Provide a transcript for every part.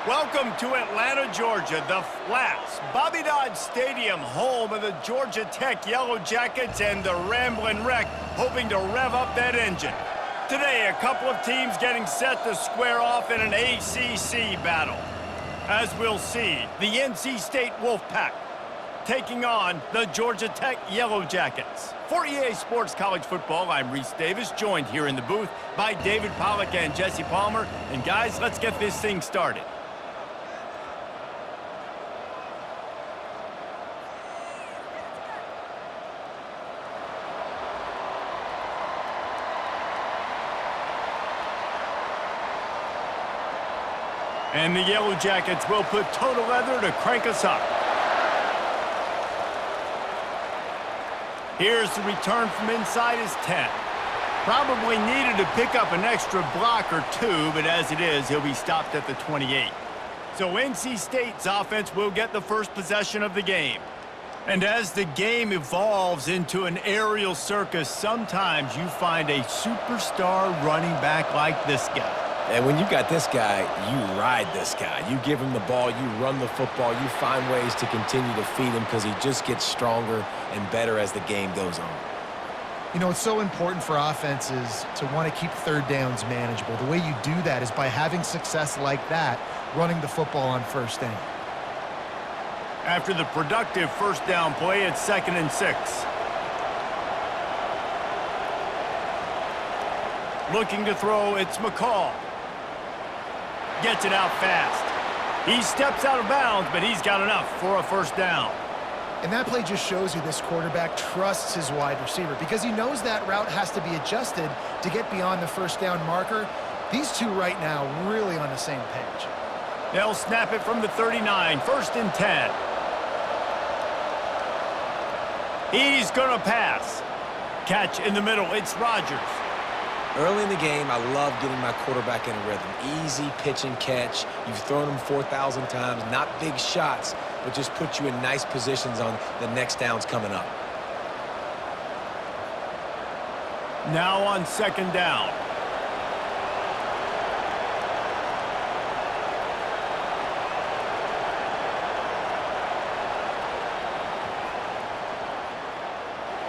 Welcome to Atlanta, Georgia, the Flats, Bobby Dodd Stadium, home of the Georgia Tech Yellow Jackets and the Ramblin' Wreck, hoping to rev up that engine. Today, a couple of teams getting set to square off in an ACC battle. As we'll see, the NC State Wolfpack taking on the Georgia Tech Yellow Jackets. For EA Sports College Football, I'm Reese Davis, joined here in the booth by David Pollack and Jesse Palmer. And guys, let's get this thing started. And the Yellow Jackets will put total leather to crank us up. Here's the return from inside his 10. Probably needed to pick up an extra block or two, but as it is, he'll be stopped at the 28. So NC State's offense will get the first possession of the game. And as the game evolves into an aerial circus, sometimes you find a superstar running back like this guy. And when you got this guy, you ride this guy. You give him the ball, you run the football, you find ways to continue to feed him because he just gets stronger and better as the game goes on. You know, it's so important for offenses to want to keep third downs manageable. The way you do that is by having success like that, running the football on first down. After the productive first down play, it's 2nd and 6. Looking to throw, it's McCall. Gets it out fast. He steps out of bounds, but he's got enough for a first down. And that play just shows you this quarterback trusts his wide receiver because he knows that route has to be adjusted to get beyond the first down marker. These two right now really on the same page. They'll snap it from the 39, 1st and 10. He's going to pass. Catch in the middle, it's Rodgers. Early in the game, I love getting my quarterback in a rhythm. Easy pitch and catch. You've thrown him 4,000 times. Not big shots, but just put you in nice positions on the next downs coming up. Now on 2nd down.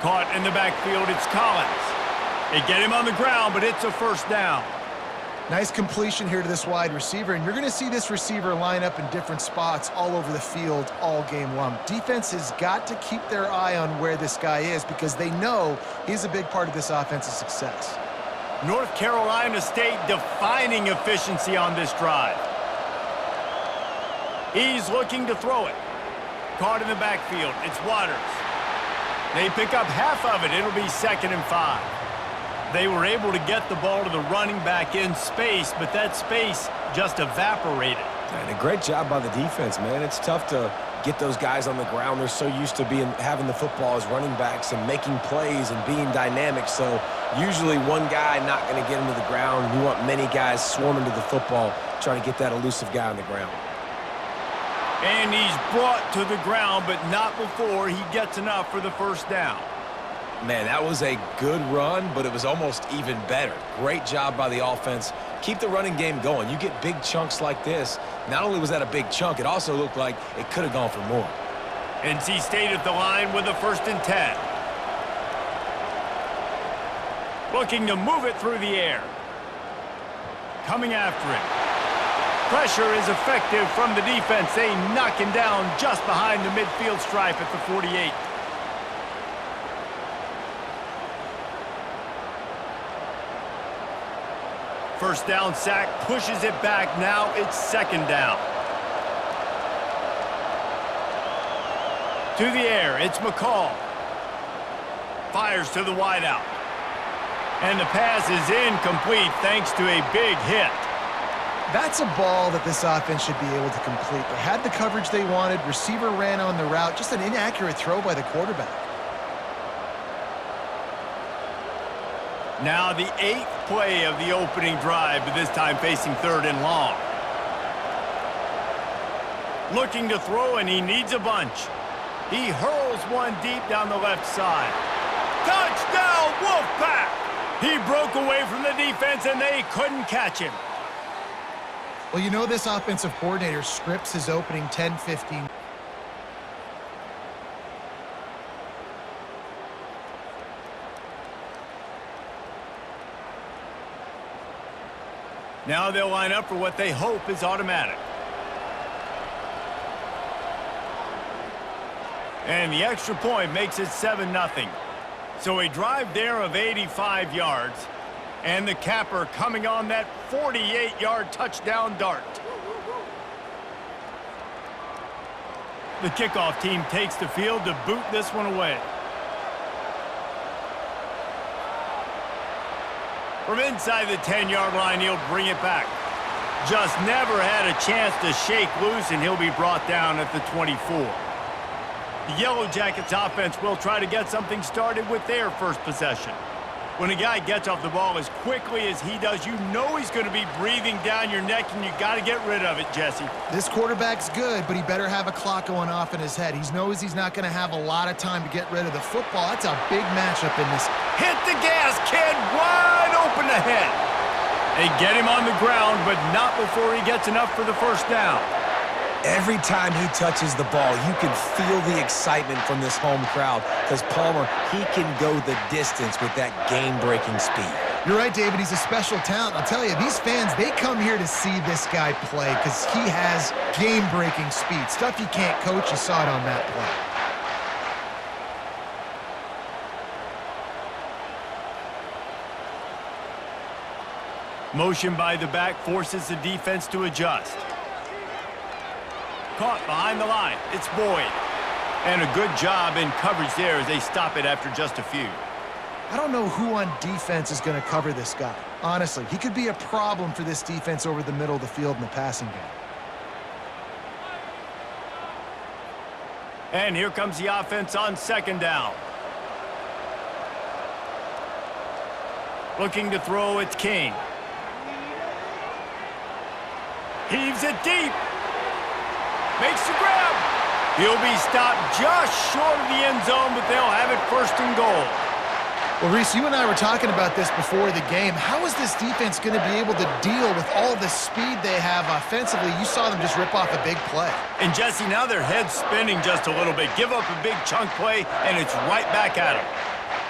Caught in the backfield, it's Collins. They get him on the ground, but it's a first down. Nice completion here to this wide receiver, and you're going to see this receiver line up in different spots all over the field all game long. Defense has got to keep their eye on where this guy is because they know he's a big part of this offense's success. North Carolina State defining efficiency on this drive. He's looking to throw it. Caught in the backfield, it's Waters. They pick up half of it. It'll be 2nd and 5. They were able to get the ball to the running back in space, but that space just evaporated. And a great job by the defense, man. It's tough to get those guys on the ground. They're so used to having the football as running backs and making plays and being dynamic. So usually one guy not going to get him to the ground. You want many guys swarming to the football, trying to get that elusive guy on the ground. And he's brought to the ground, but not before he gets enough for the first down. Man, that was a good run, but it was almost even better. Great job by the offense. Keep the running game going. You get big chunks like this. Not only was that a big chunk, it also looked like it could have gone for more. NC State at the line with a 1st and 10. Looking to move it through the air. Coming after it. Pressure is effective from the defense. They knock him down just behind the midfield stripe at the 48. First down sack, pushes it back. Now it's 2nd down. To the air, it's McCall. Fires to the wideout. And the pass is incomplete thanks to a big hit. That's a ball that this offense should be able to complete. They had the coverage they wanted. Receiver ran on the route. Just an inaccurate throw by the quarterback. Now the 8th play of the opening drive, but this time facing 3rd and long. Looking to throw, and he needs a bunch. He hurls one deep down the left side. Touchdown, Wolfpack! He broke away from the defense, and they couldn't catch him. Well, you know this offensive coordinator scripts his opening 10, 15. Now they'll line up for what they hope is automatic. And the extra point makes it 7-0. So a drive there of 85 yards. And the capper coming on that 48-yard touchdown dart. The kickoff team takes the field to boot this one away. From inside the 10-yard line, he'll bring it back. Just never had a chance to shake loose, and he'll be brought down at the 24. The Yellow Jackets offense will try to get something started with their first possession. When a guy gets off the ball as quickly as he does, you know he's going to be breathing down your neck, and you got to get rid of it, Jesse. This quarterback's good, but he better have a clock going off in his head. He knows he's not going to have a lot of time to get rid of the football. That's a big matchup in this. Hit the gas, kid. Wide open ahead. They get him on the ground, but not before he gets enough for the first down. Every time he touches the ball, you can feel the excitement from this home crowd because Palmer, he can go the distance with that game-breaking speed. You're right, David. He's a special talent. I'll tell you, these fans, they come here to see this guy play because he has game-breaking speed. Stuff you can't coach. You saw it on that play. Motion by the back forces the defense to adjust. Caught behind the line. It's Boyd. And a good job in coverage there as they stop it after just a few. I don't know who on defense is going to cover this guy. Honestly, he could be a problem for this defense over the middle of the field in the passing game. And here comes the offense on second down. Looking to throw, it's King. Heaves it deep. Makes the grab. He'll be stopped just short of the end zone, but they'll have it first and goal. Well, Reese, you and I were talking about this before the game. How is this defense going to be able to deal with all the speed they have offensively? You saw them just rip off a big play. And, Jesse, now their head's spinning just a little bit. Give up a big chunk play, and it's right back at them.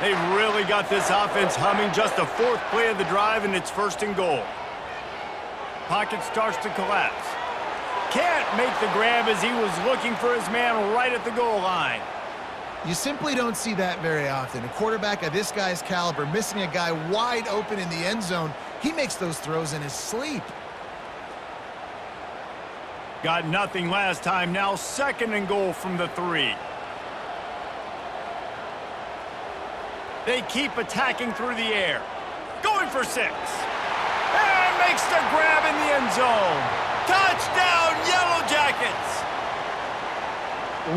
They really got this offense humming. Just the fourth play of the drive, and it's first and goal. Pocket starts to collapse. Can't make the grab as he was looking for his man right at the goal line. You simply don't see that very often. A quarterback of this guy's caliber missing a guy wide open in the end zone. He makes those throws in his sleep. Got nothing last time. Now second and goal from the 3. They keep attacking through the air. Going for 6. And makes the grab in the end zone. Touchdown, Yellow Jackets!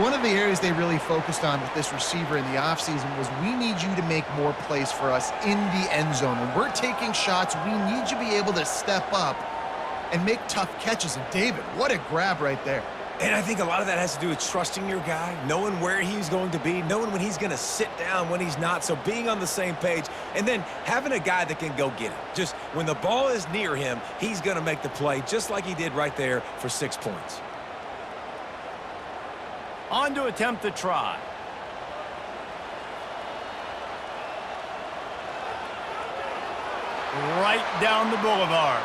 One of the areas they really focused on with this receiver in the offseason was we need you to make more plays for us in the end zone. When we're taking shots, we need you to be able to step up and make tough catches. And David, what a grab right there. And I think a lot of that has to do with trusting your guy, knowing where he's going to be, knowing when he's going to sit down, when he's not, so being on the same page, and then having a guy that can go get it. Just when the ball is near him, he's going to make the play just like he did right there for 6 points. On to attempt the try. Right down the boulevard.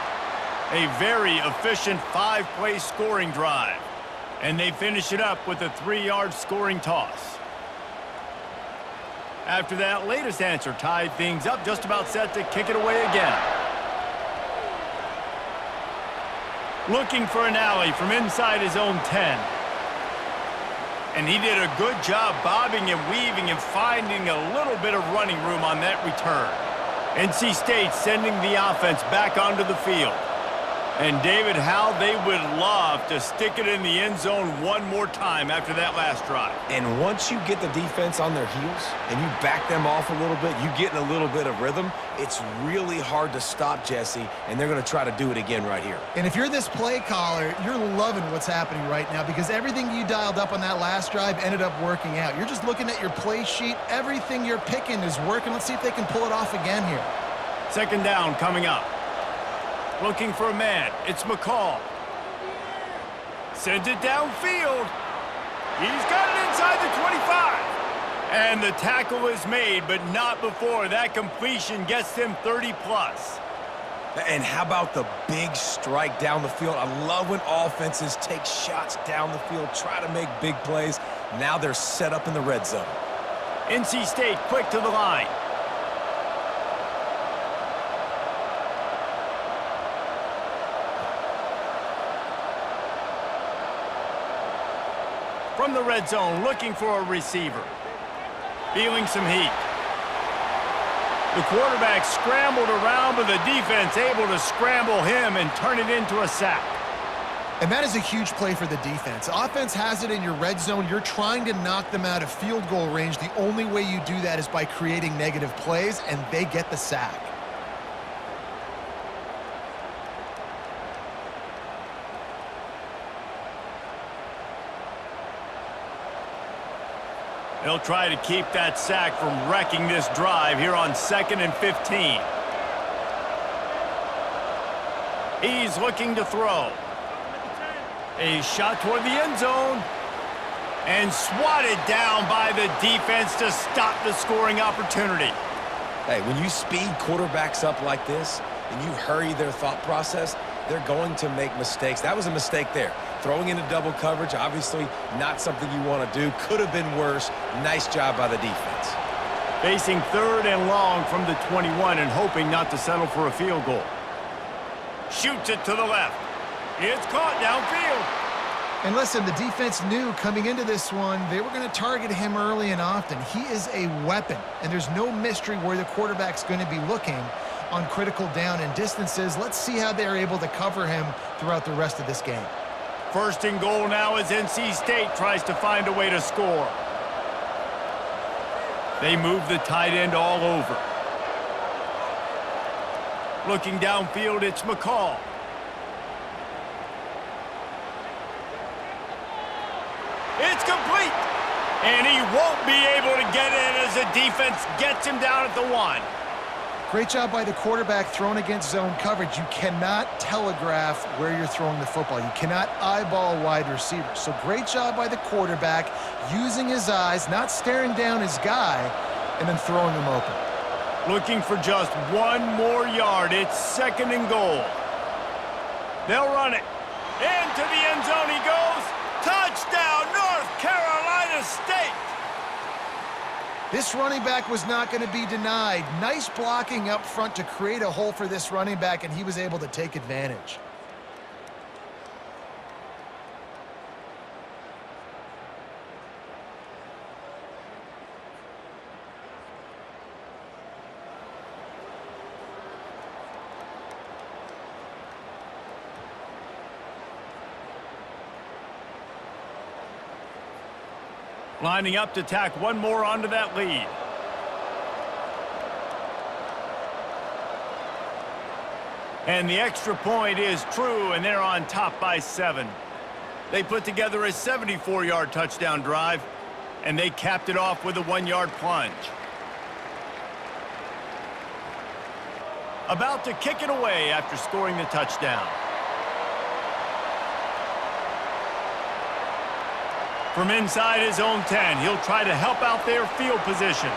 A very efficient 5-play scoring drive. And they finish it up with a 3-yard scoring toss. After that latest answer tied things up, just about set to kick it away again. Looking for an alley from inside his own 10. And he did a good job bobbing and weaving and finding a little bit of running room on that return. NC State sending the offense back onto the field. And, David, how they would love to stick it in the end zone one more time after that last drive. And once you get the defense on their heels and you back them off a little bit, you get in a little bit of rhythm, it's really hard to stop, Jesse, and they're going to try to do it again right here. And if you're this play caller, you're loving what's happening right now because everything you dialed up on that last drive ended up working out. You're just looking at your play sheet. Everything you're picking is working. Let's see if they can pull it off again here. Second down coming up. Looking for a man. It's McCall. Sends it downfield. He's got it inside the 25. And the tackle is made, but not before that completion gets them 30+. And how about the big strike down the field? I love when offenses take shots down the field, try to make big plays. Now they're set up in the red zone. NC State quick to the line. From the red zone, looking for a receiver. Feeling some heat. The quarterback scrambled around, but the defense able to scramble him and turn it into a sack. And that is a huge play for the defense. Offense has it in your red zone. You're trying to knock them out of field goal range. The only way you do that is by creating negative plays, and they get the sack. They'll try to keep that sack from wrecking this drive here on 2nd and 15. He's looking to throw. A shot toward the end zone. And swatted down by the defense to stop the scoring opportunity. Hey, when you speed quarterbacks up like this and you hurry their thought process, they're going to make mistakes. That was a mistake there. Throwing into double coverage, obviously not something you want to do. Could have been worse. Nice job by the defense. Facing 3rd and long from the 21 and hoping not to settle for a field goal. Shoots it to the left. It's caught downfield. And listen, the defense knew coming into this one, they were going to target him early and often. He is a weapon, and there's no mystery where the quarterback's going to be looking on critical down and distances. Let's see how they're able to cover him throughout the rest of this game. 1st and goal now as NC State tries to find a way to score. They move the tight end all over. Looking downfield, it's McCall. It's complete. And he won't be able to get in as the defense gets him down at the 1. Great job by the quarterback thrown against zone coverage. You cannot telegraph where you're throwing the football. You cannot eyeball wide receivers. So great job by the quarterback using his eyes, not staring down his guy, and then throwing him open. Looking for just 1 more yard. It's 2nd and goal. They'll run it. Into the end zone he goes. Touchdown, North Carolina State. This running back was not going to be denied. Nice blocking up front to create a hole for this running back, and he was able to take advantage. Lining up to tack 1 more onto that lead. And the extra point is true, and they're on top by 7. They put together a 74-yard touchdown drive, and they capped it off with a 1-yard plunge. About to kick it away after scoring the touchdown. From inside his own 10, he'll try to help out their field position.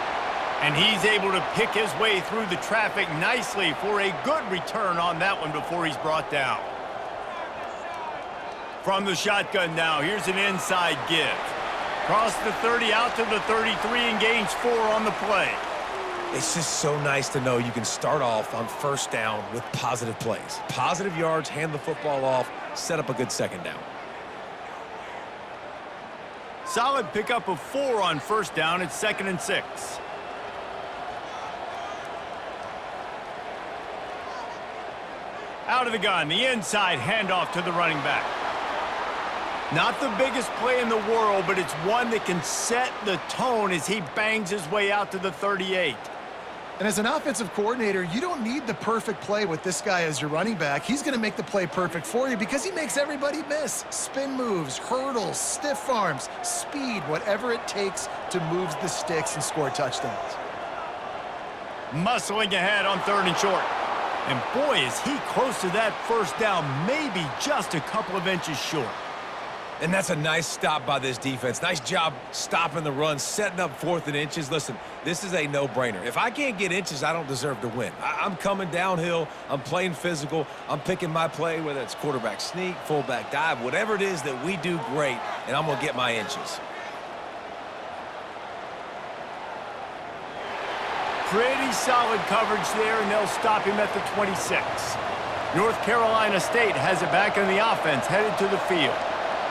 And he's able to pick his way through the traffic nicely for a good return on that one before he's brought down. From the shotgun now, here's an inside give. Cross the 30 out to the 33 and gains 4 on the play. It's just so nice to know you can start off on 1st down with positive plays. Positive yards, hand the football off, set up a good 2nd down. Solid pickup of 4 on 1st down. It's 2nd and 6. Out of the gun, the inside handoff to the running back. Not the biggest play in the world, but it's one that can set the tone as he bangs his way out to the 38. And as an offensive coordinator, you don't need the perfect play with this guy as your running back. He's going to make the play perfect for you because he makes everybody miss. Spin moves, hurdles, stiff arms, speed, whatever it takes to move the sticks and score touchdowns. Muscling ahead on 3rd and short. And boy, is he close to that 1st down, maybe just a couple of inches short. And that's a nice stop by this defense. Nice job stopping the run, setting up 4th and inches. Listen, this is a no-brainer. If I can't get inches, I don't deserve to win. I'm coming downhill. I'm playing physical. I'm picking my play, whether it's quarterback sneak, fullback dive, whatever it is that we do great, and I'm going to get my inches. Pretty solid coverage there, and they'll stop him at the 26. North Carolina State has it back on the offense, headed to the field.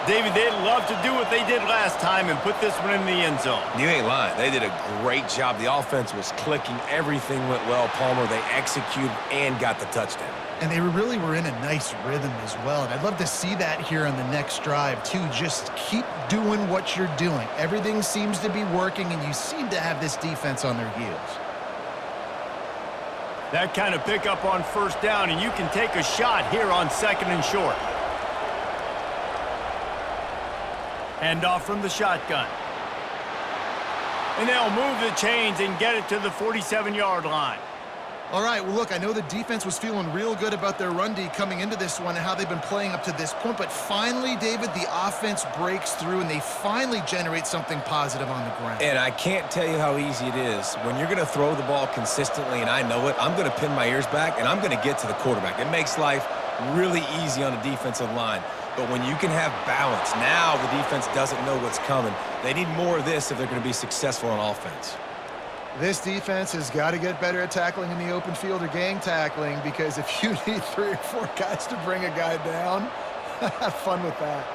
David, they'd love to do what they did last time and put this one in the end zone. You ain't lying. They did a great job. The offense was clicking. Everything went well, Palmer. They executed and got the touchdown. And they really were in a nice rhythm as well. And I'd love to see that here on the next drive, too. Just keep doing what you're doing. Everything seems to be working, and you seem to have this defense on their heels. That kind of pickup on 1st down, and you can take a shot here on 2nd and short. Hand off from the shotgun. And they'll move the chains and get it to the 47-yard line. All right, well, look, I know the defense was feeling real good about their run D coming into this one and how they've been playing up to this point, but finally, David, the offense breaks through and they finally generate something positive on the ground. And I can't tell you how easy it is. When you're going to throw the ball consistently, and I know it, I'm going to pin my ears back, and I'm going to get to the quarterback. It makes life really easy on the defensive line. But when you can have balance, now the defense doesn't know what's coming. They need more of this if they're going to be successful on offense. This defense has got to get better at tackling in the open field or gang tackling, because if you need 3 or 4 guys to bring a guy down, have fun with that.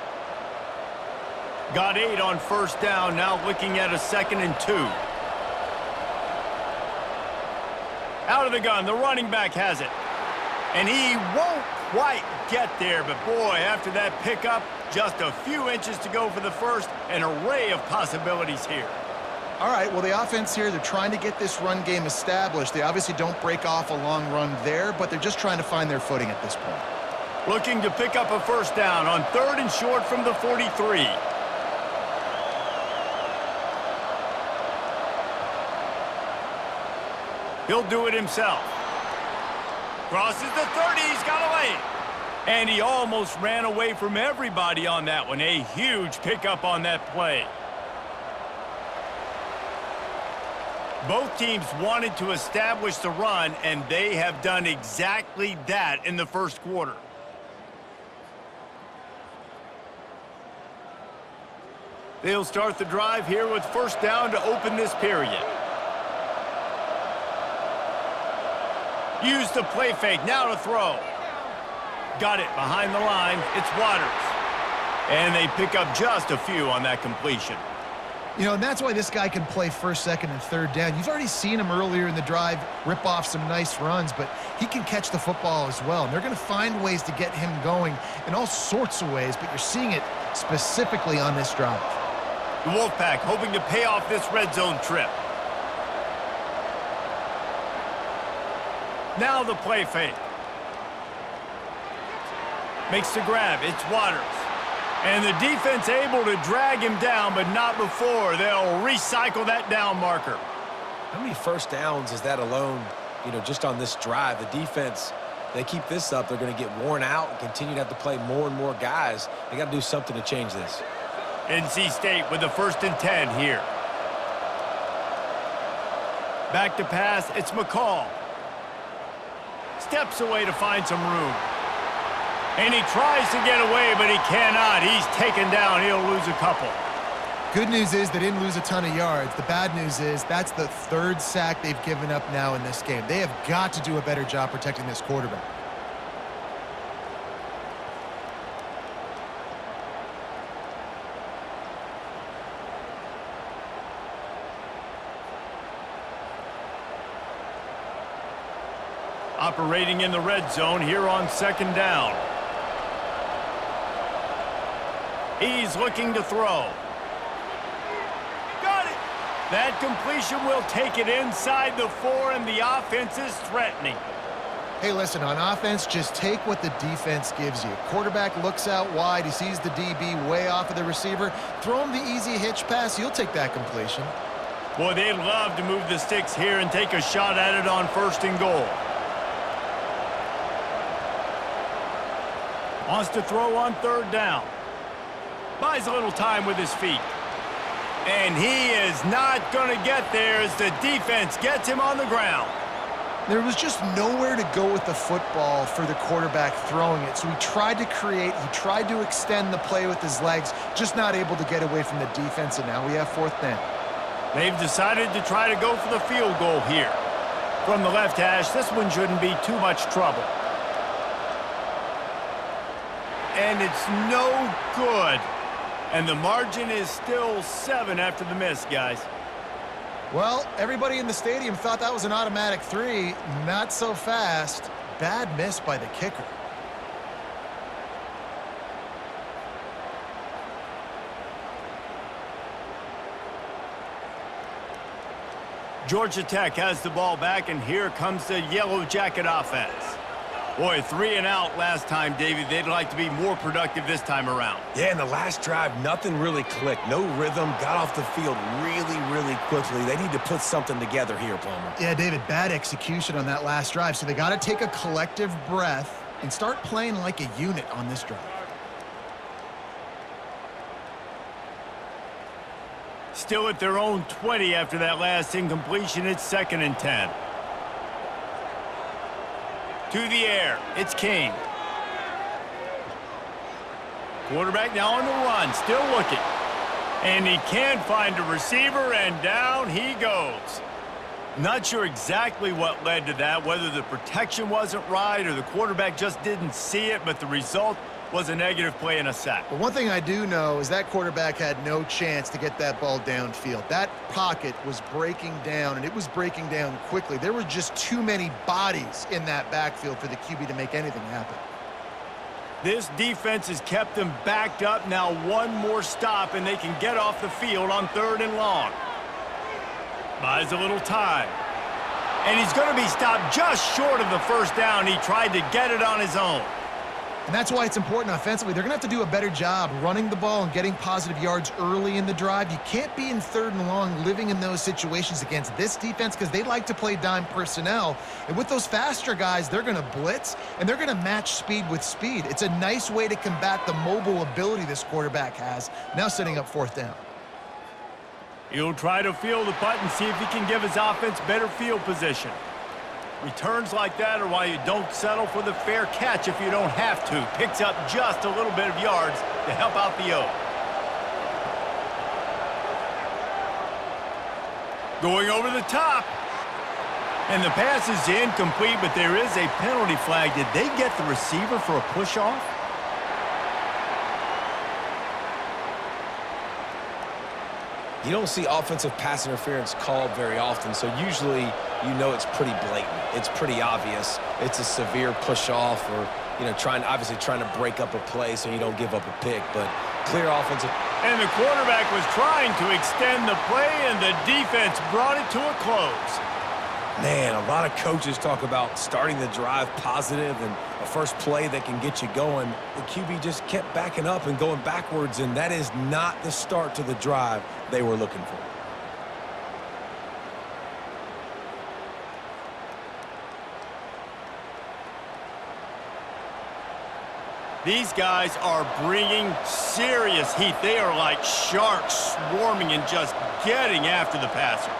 Got 8 on 1st down, now looking at a 2nd and 2. Out of the gun, the running back has it. And he won't quite get there, but boy, after that pickup, just a few inches to go for the first, an array of possibilities here. All right, well, the offense here, they're trying to get this run game established. They obviously don't break off a long run there, but they're just trying to find their footing at this point. Looking to pick up a 1st down on 3rd and short from the 43. He'll do it himself. Crosses the 30, he's got away. And he almost ran away from everybody on that one. A huge pickup on that play. Both teams wanted to establish the run, and they have done exactly that in the 1st quarter. They'll start the drive here with 1st down to open this period. Use the play fake, now to throw. Got it behind the line, it's Waters. And they pick up just a few on that completion. You know, and that's why this guy can play 1st, 2nd, and 3rd down. You've already seen him earlier in the drive rip off some nice runs, but he can catch the football as well. And they're going to find ways to get him going in all sorts of ways, but you're seeing it specifically on this drive. The Wolfpack hoping to pay off this red zone trip. Now the play fake. Makes the grab, it's Waters. And the defense able to drag him down, but not before. They'll recycle that down marker. How many 1st downs is that alone, just on this drive? The defense, they keep this up, they're going to get worn out and continue to have to play more and more guys. They got to do something to change this. NC State with the 1st and 10 here. Back to pass, it's McCall. Steps away to find some room. And he tries to get away, but he cannot. He's taken down. He'll lose a couple. Good news is they didn't lose a ton of yards. The bad news is that's the 3rd sack they've given up now in this game. They have got to do a better job protecting this quarterback. Operating in the red zone here on 2nd down. He's looking to throw. Got it! That completion will take it inside the 4, and the offense is threatening. Hey, listen, on offense, just take what the defense gives you. Quarterback looks out wide. He sees the DB way off of the receiver. Throw him the easy hitch pass. You'll take that completion. Boy, they'd love to move the sticks here and take a shot at it on 1st and goal. Wants to throw on 3rd down. Buys a little time with his feet. And he is not going to get there as the defense gets him on the ground. There was just nowhere to go with the football for the quarterback throwing it. So he tried to create, he tried to extend the play with his legs, just not able to get away from the defense, and now we have 4th down. They've decided to try to go for the field goal here. From the left hash, this one shouldn't be too much trouble. And it's no good. And the margin is still 7 after the miss, guys. Well, everybody in the stadium thought that was an automatic 3. Not so fast. Bad miss by the kicker. Georgia Tech has the ball back, and here comes the Yellow Jacket offense. Boy, 3 and out last time, Davey. They'd like to be more productive this time around. Yeah, in the last drive, nothing really clicked. No rhythm, got off the field really, really quickly. They need to put something together here, Palmer. Yeah, David, bad execution on that last drive. So they got to take a collective breath and start playing like a unit on this drive. Still at their own 20 after that last incompletion. It's 2nd and 10. To the air, it's King. Quarterback now on the run, still looking. And he can't find a receiver, and down he goes. Not sure exactly what led to that, whether the protection wasn't right or the quarterback just didn't see it, but the result was a negative play and a sack. But one thing I do know is that quarterback had no chance to get that ball downfield. That pocket was breaking down, and it was breaking down quickly. There were just too many bodies in that backfield for the QB to make anything happen. This defense has kept them backed up. Now one more stop, and they can get off the field on 3rd and long. Buys a little time. And he's going to be stopped just short of the 1st down. He tried to get it on his own. And that's why it's important offensively. They're going to have to do a better job running the ball and getting positive yards early in the drive. You can't be in 3rd and long living in those situations against this defense because they like to play dime personnel. And with those faster guys, they're going to blitz, and they're going to match speed with speed. It's a nice way to combat the mobile ability this quarterback has, now setting up 4th down. He'll try to field the punt and see if he can give his offense better field position. Returns like that are why you don't settle for the fair catch if you don't have to. Picks up just a little bit of yards to help out the O. Going over the top. And the pass is incomplete, but there is a penalty flag. Did they get the receiver for a push-off? You don't see offensive pass interference called very often, so usually you know it's pretty blatant. It's pretty obvious. It's a severe push-off or, obviously trying to break up a play so you don't give up a pick, but clear offensive. And the quarterback was trying to extend the play, and the defense brought it to a close. Man, a lot of coaches talk about starting the drive positive and a first play that can get you going. The QB just kept backing up and going backwards, and that is not the start to the drive they were looking for. These guys are bringing serious heat. They are like sharks swarming and just getting after the passer.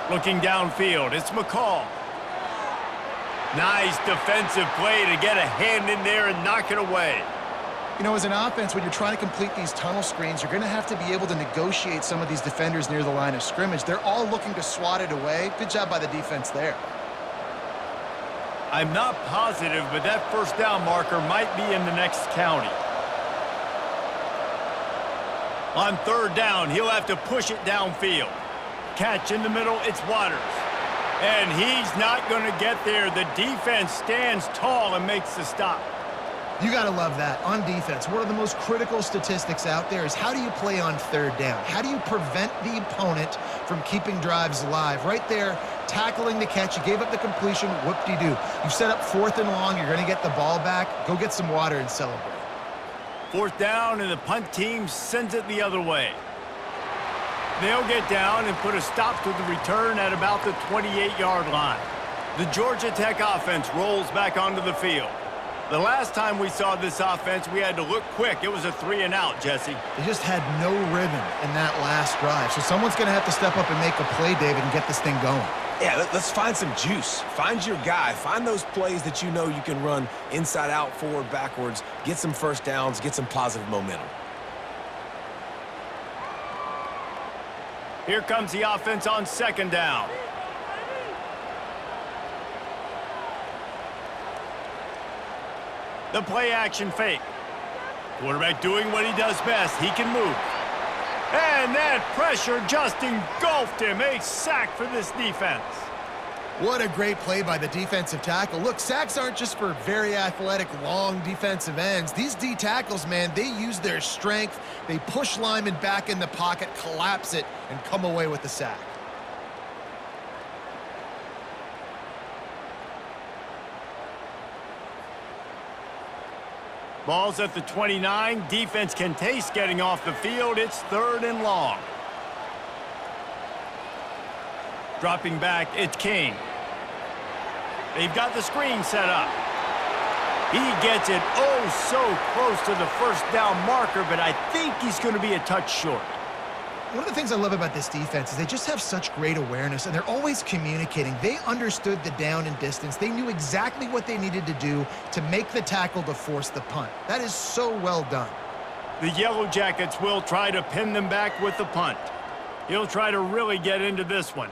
Looking downfield, it's McCall. Nice defensive play to get a hand in there and knock it away. As an offense, when you're trying to complete these tunnel screens, you're going to have to be able to negotiate some of these defenders near the line of scrimmage. They're all looking to swat it away. Good job by the defense there. I'm not positive, but that 1st down marker might be in the next county. On 3rd down, he'll have to push it downfield. Catch in the middle, it's Waters. And he's not going to get there. The defense stands tall and makes the stop. You got to love that. On defense, one of the most critical statistics out there is how do you play on 3rd down? How do you prevent the opponent from keeping drives alive? Right there, tackling the catch. You gave up the completion. Whoop-de-doo. You've set up 4th and long. You're going to get the ball back. Go get some water and celebrate. 4th down, and the punt team sends it the other way. They'll get down and put a stop to the return at about the 28-yard line. The Georgia Tech offense rolls back onto the field. The last time we saw this offense, we had to look quick. It was a 3-and-out, Jesse. They just had no rhythm in that last drive. So someone's going to have to step up and make a play, David, and get this thing going. Yeah, let's find some juice. Find your guy. Find those plays that you know you can run inside out, forward, backwards, get some first downs, get some positive momentum. Here comes the offense on 2nd down. The play action fake. Quarterback doing what he does best. He can move. And that pressure just engulfed him. A sack for this defense. What a great play by the defensive tackle. Look, sacks aren't just for very athletic, long defensive ends. These D tackles, man, they use their strength. They push linemen back in the pocket, collapse it, and come away with the sack. Ball's at the 29. Defense can taste getting off the field. It's 3rd and long. Dropping back, it's King. They've got the screen set up. He gets it oh so close to the first down marker, but I think he's going to be a touch short. One of the things I love about this defense is they just have such great awareness, and they're always communicating. They understood the down and distance. They knew exactly what they needed to do to make the tackle to force the punt. That is so well done. The Yellow Jackets will try to pin them back with the punt. He'll try to really get into this one.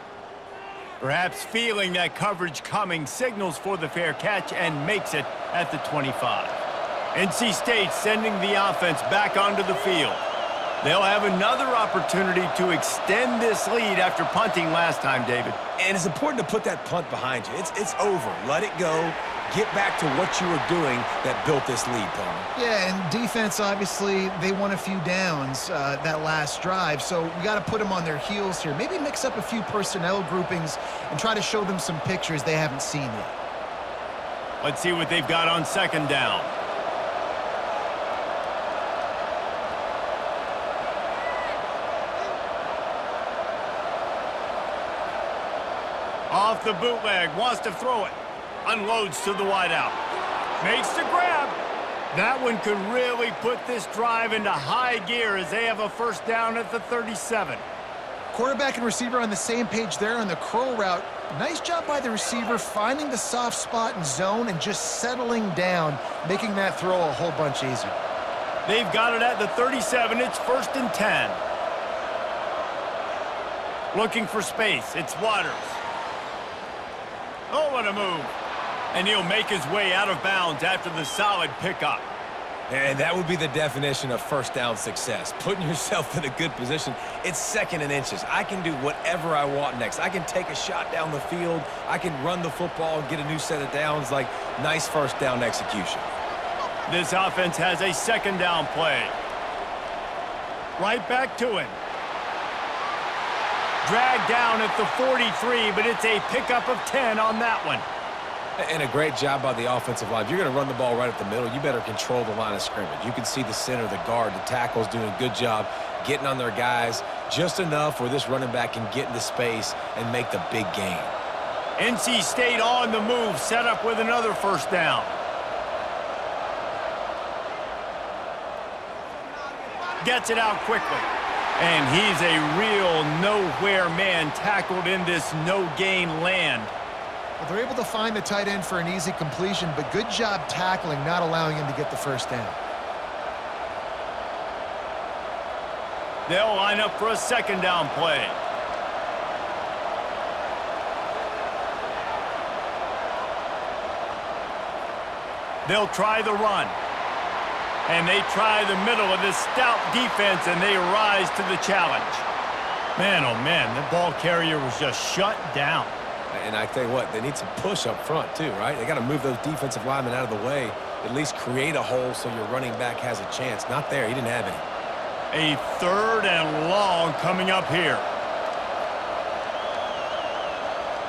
Perhaps feeling that coverage coming, signals for the fair catch and makes it at the 25. NC State sending the offense back onto the field. They'll have another opportunity to extend this lead after punting last time, David. And it's important to put that punt behind you. It's over. Let it go. Get back to what you were doing that built this lead, Palmer. Yeah, and defense, obviously, they won a few downs that last drive, so we got to put them on their heels here. Maybe mix up a few personnel groupings and try to show them some pictures they haven't seen yet. Let's see what they've got on 2nd down. Off the bootleg, wants to throw it. Unloads to the wideout. Makes the grab. That one could really put this drive into high gear as they have a first down at the 37. Quarterback and receiver on the same page there on the curl route. Nice job by the receiver finding the soft spot in zone and just settling down, making that throw a whole bunch easier. They've got it at the 37. It's 1st and 10. Looking for space. It's Waters. Oh, what a move. And he'll make his way out of bounds after the solid pickup. And that would be the definition of first down success. Putting yourself in a good position. It's 2nd and inches. I can do whatever I want next. I can take a shot down the field. I can run the football and get a new set of downs. Like, nice first down execution. This offense has a 2nd down play. Right back to him. Dragged down at the 43, but it's a pickup of 10 on that one. And a great job by the offensive line. If you're going to run the ball right at the middle, you better control the line of scrimmage. You can see the center, the guard, the tackles doing a good job getting on their guys just enough where this running back can get into space and make the big gain. NC State on the move, set up with another first down. Gets it out quickly. And he's a real nowhere man tackled in this no-gain land. Well, they're able to find the tight end for an easy completion, but good job tackling, not allowing him to get the first down. They'll line up for a 2nd down play. They'll try the run. And they try the middle of this stout defense, and they rise to the challenge. Man, oh man, the ball carrier was just shut down. And I tell you what, they need some push up front too, right? They got to move those defensive linemen out of the way, at least create a hole so your running back has a chance. Not there. He didn't have any. A 3rd and long coming up here.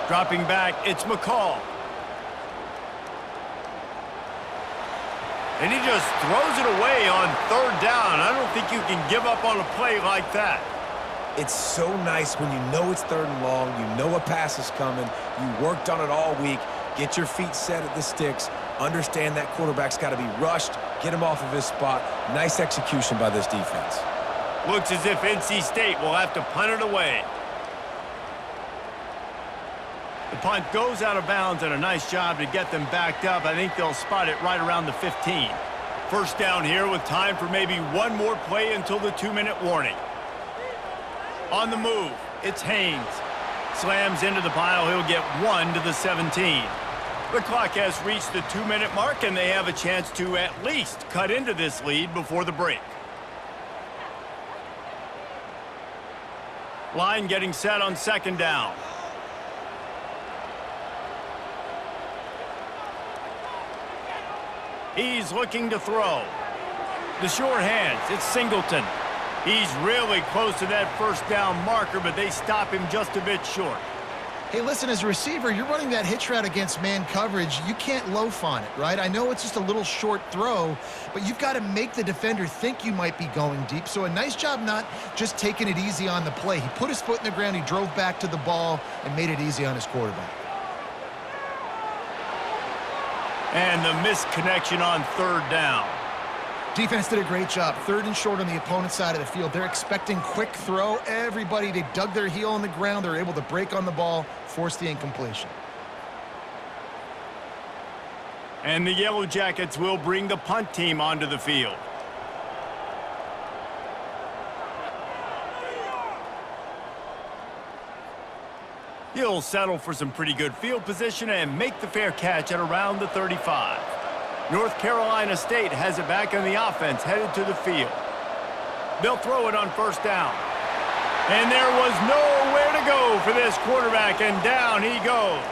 Dropping back, it's McCall. And he just throws it away on 3rd down. I don't think you can give up on a play like that. It's so nice when you know it's 3rd and long, you know a pass is coming, you worked on it all week, get your feet set at the sticks, understand that quarterback's got to be rushed, get him off of his spot. Nice execution by this defense. Looks as if NC State will have to punt it away. The punt goes out of bounds, and a nice job to get them backed up. I think they'll spot it right around the 15. First down here with time for maybe one more play until the 2-minute warning. On the move, it's Haynes. Slams into the pile. He'll get 1 to the 17. The clock has reached the 2-minute mark, and they have a chance to at least cut into this lead before the break. Line getting set on second down. He's looking to throw. The short hands, it's Singleton. He's really close to that first down marker, but they stop him just a bit short. Hey, listen, as a receiver, you're running that hitch route against man coverage. You can't loaf on it, right? I know it's just a little short throw, but you've got to make the defender think you might be going deep. So a nice job not just taking it easy on the play. He put his foot in the ground, he drove back to the ball, and made it easy on his quarterback. And the missed connection on third down. Defense did a great job. 3rd and short on the opponent's side of the field. They're expecting quick throw. Everybody, they dug their heel on the ground. They're able to break on the ball, force the incompletion. And the Yellow Jackets will bring the punt team onto the field. He'll settle for some pretty good field position and make the fair catch at around the 35. North Carolina State has it back on the offense, headed to the field. They'll throw it on first down. And there was nowhere to go for this quarterback, and down he goes.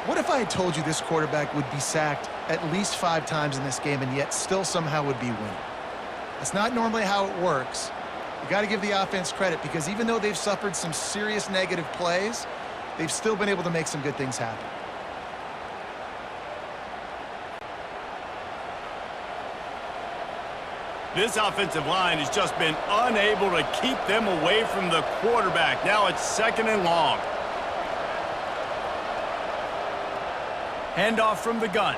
What if I had told you this quarterback would be sacked at least 5 times in this game and yet still somehow would be winning? That's not normally how it works. You got to give the offense credit, because even though they've suffered some serious negative plays, they've still been able to make some good things happen. This offensive line has just been unable to keep them away from the quarterback. Now it's 2nd and long. Handoff from the gun.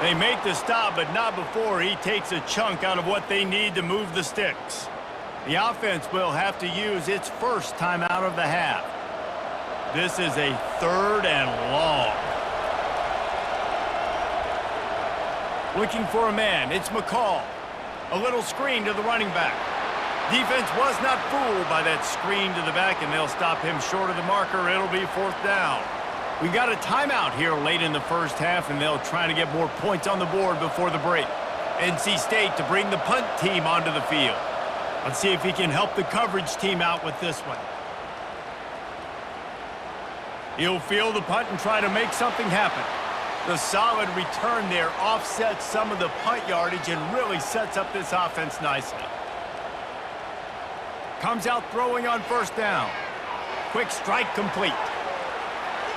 They make the stop, but not before he takes a chunk out of what they need to move the sticks. The offense will have to use its first timeout of the half. This is a 3rd and long. Looking for a man, it's McCall. A little screen to the running back. Defense was not fooled by that screen to the back, and they'll stop him short of the marker. It'll be 4th down. We got a timeout here late in the first half, and they'll try to get more points on the board before the break. NC State to bring the punt team onto the field. Let's see if he can help the coverage team out with this one. He'll field the punt and try to make something happen. The solid return there offsets some of the punt yardage and really sets up this offense nicely. Comes out throwing on first down. Quick strike complete.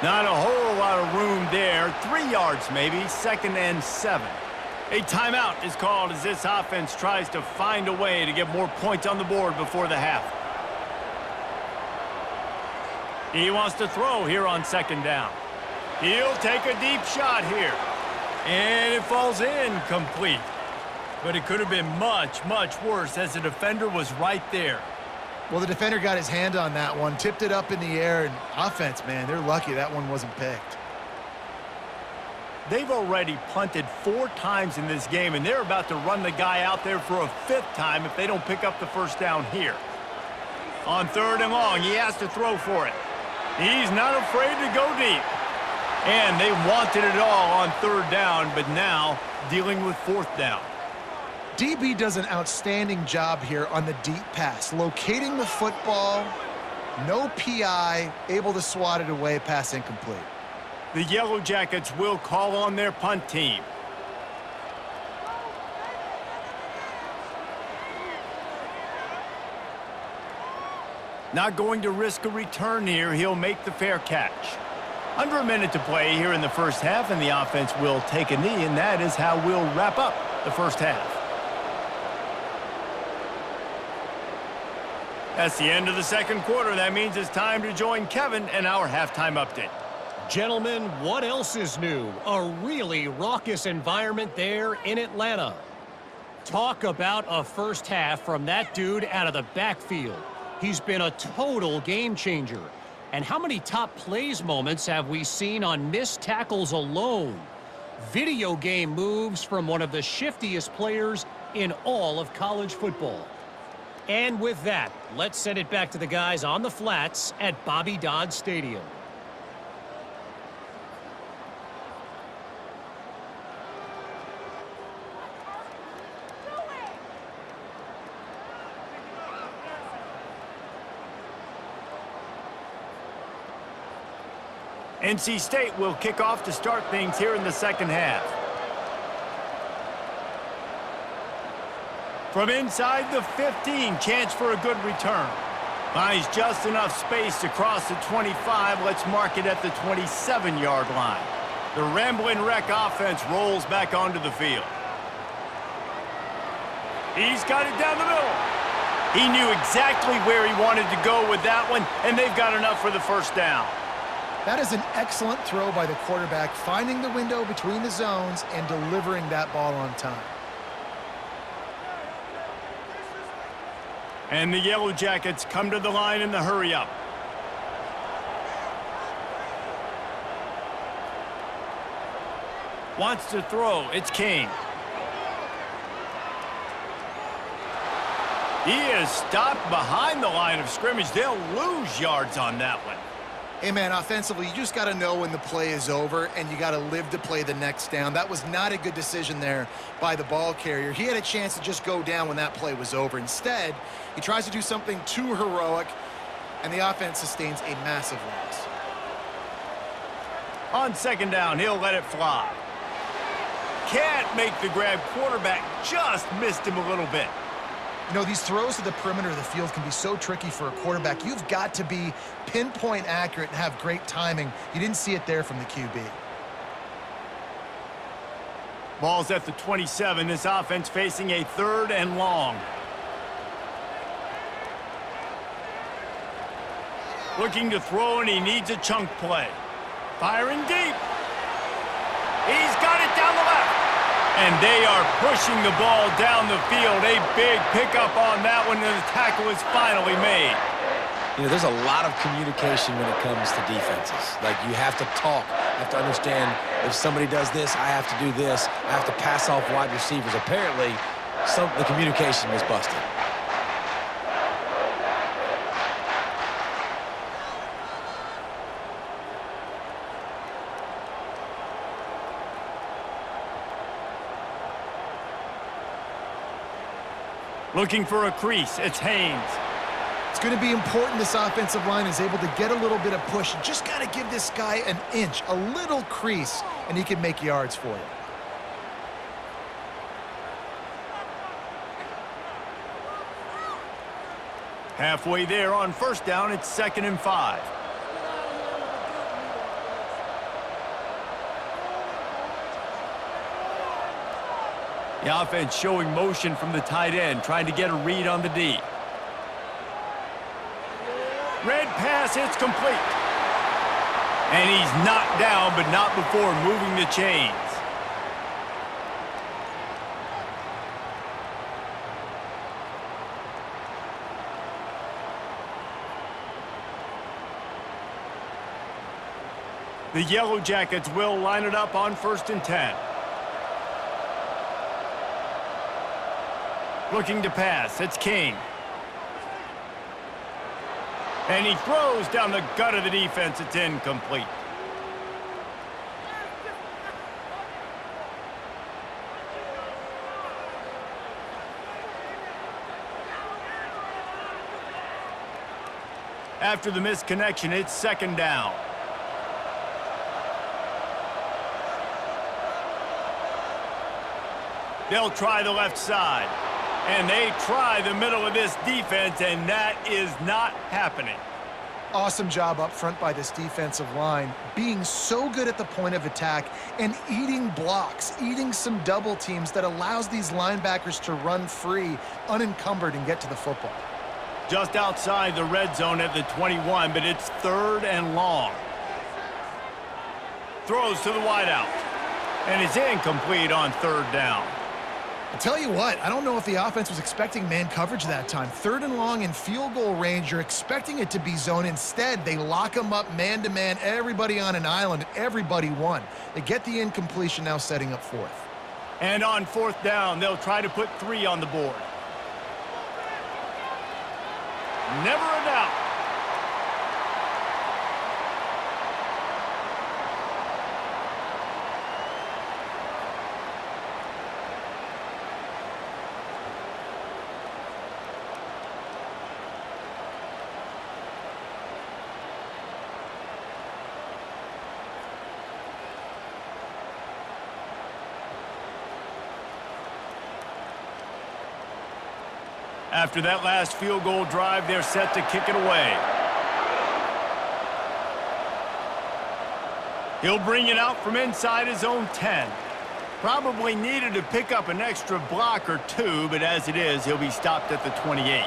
Not a whole lot of room there. 3 yards maybe, 2nd and 7. A timeout is called as this offense tries to find a way to get more points on the board before the half. He wants to throw here on 2nd down. He'll take a deep shot here. And it falls in complete. But it could have been much, much worse as the defender was right there. Well, the defender got his hand on that one, tipped it up in the air, and offense, man, they're lucky that one wasn't picked. They've already punted 4 times in this game, and they're about to run the guy out there for a 5th time if they don't pick up the first down here. On 3rd and long, he has to throw for it. He's not afraid to go deep. And they wanted it all on 3rd down, but now dealing with 4th down. DB does an outstanding job here on the deep pass, locating the football, no PI, able to swat it away, pass incomplete. The Yellow Jackets will call on their punt team. Not going to risk a return here. He'll make the fair catch. Under a minute to play here in the first half, and the offense will take a knee, and that is how we'll wrap up the first half. That's the end of the 2nd quarter. That means it's time to join Kevin and our halftime update. Gentlemen, what else is new? A really raucous environment there in Atlanta. Talk about a first half from that dude out of the backfield. He's been a total game changer. And how many top plays moments have we seen on missed tackles alone? Video game moves from one of the shiftiest players in all of college football. And with that, let's send it back to the guys on the flats at Bobby Dodd Stadium. NC State will kick off to start things here in the second half. From inside the 15, chance for a good return. Finds just enough space to cross the 25. Let's mark it at the 27-yard line. The Ramblin' Wreck offense rolls back onto the field. He's got it down the middle. He knew exactly where he wanted to go with that one, and they've got enough for the first down. That is an excellent throw by the quarterback, finding the window between the zones and delivering that ball on time. And the Yellow Jackets come to the line in the hurry-up. Wants to throw. It's King. He is stopped behind the line of scrimmage. They'll lose yards on that one. Hey, man, offensively, you just got to know when the play is over, and you got to live to play the next down. That was not a good decision there by the ball carrier. He had a chance to just go down when that play was over. Instead, he tries to do something too heroic, and the offense sustains a massive loss. On second down, he'll let it fly. Can't make the grab. Quarterback just missed him a little bit. You know, these throws to the perimeter of the field can be so tricky for a quarterback. You've got to be pinpoint accurate and have great timing. You didn't see it there from the QB. Ball's at the 27. This offense facing a 3rd and long. Looking to throw, and he needs a chunk play. Firing deep. He's got it down the left. And they are pushing the ball down the field. A big pickup on that one, and the tackle is finally made. You know, there's a lot of communication when it comes to defenses. Like, you have to talk. You have to understand if somebody does this, I have to do this. I have to pass off wide receivers. Apparently, the communication was busted. Looking for a crease. It's Haynes. It's going to be important this offensive line is able to get a little bit of push. You just got to give this guy an inch, a little crease, and he can make yards for you. Halfway there on first down, it's 2nd and 5. The offense showing motion from the tight end, trying to get a read on the D. Red pass, it's complete. And he's knocked down, but not before moving the chains. The Yellow Jackets will line it up on 1st and 10. Looking to pass, it's King. And he throws down the gut of the defense. It's incomplete. After the missed connection, it's 2nd down. They'll try the left side. And they try the middle of this defense, and that is not happening. Awesome job up front by this defensive line, being so good at the point of attack and eating blocks, eating some double teams that allows these linebackers to run free, unencumbered, and get to the football. Just outside the red zone at the 21, but it's 3rd and long. Throws to the wideout. And it's incomplete on third down. I'll tell you what, I don't know if the offense was expecting man coverage that time. Third and long in field goal range, you're expecting it to be zone. Instead, they lock them up man-to-man, everybody on an island, everybody won. They get the incompletion, now setting up fourth. And on fourth down, they'll try to put 3 on the board. Never a doubt. After that last field goal drive, they're set to kick it away. He'll bring it out from inside his own 10. Probably needed to pick up an extra block or 2, but as it is, he'll be stopped at the 28.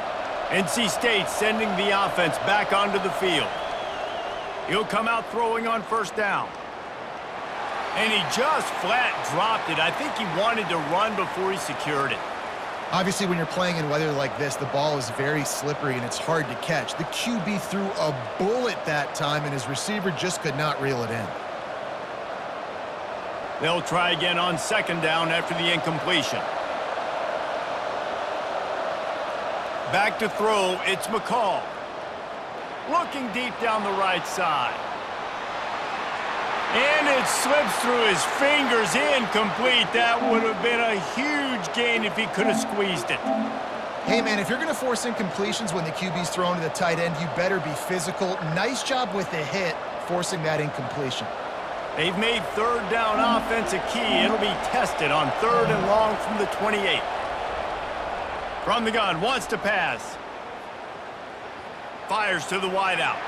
NC State sending the offense back onto the field. He'll come out throwing on first down. And he just flat dropped it. I think he wanted to run before he secured it. Obviously, when you're playing in weather like this, the ball is very slippery and it's hard to catch. The QB threw a bullet that time, and his receiver just could not reel it in. They'll try again on second down after the incompletion. Back to throw, it's McCall. Looking deep down the right side. And it slips through his fingers, incomplete. That would have been a huge gain if he could have squeezed it. Hey, man, if you're going to force incompletions when the QB's thrown to the tight end, you better be physical. Nice job with the hit, forcing that incompletion. They've made third down offense a key. It'll be tested on third and long from the 28. From the gun, wants to pass. Fires to the wideout.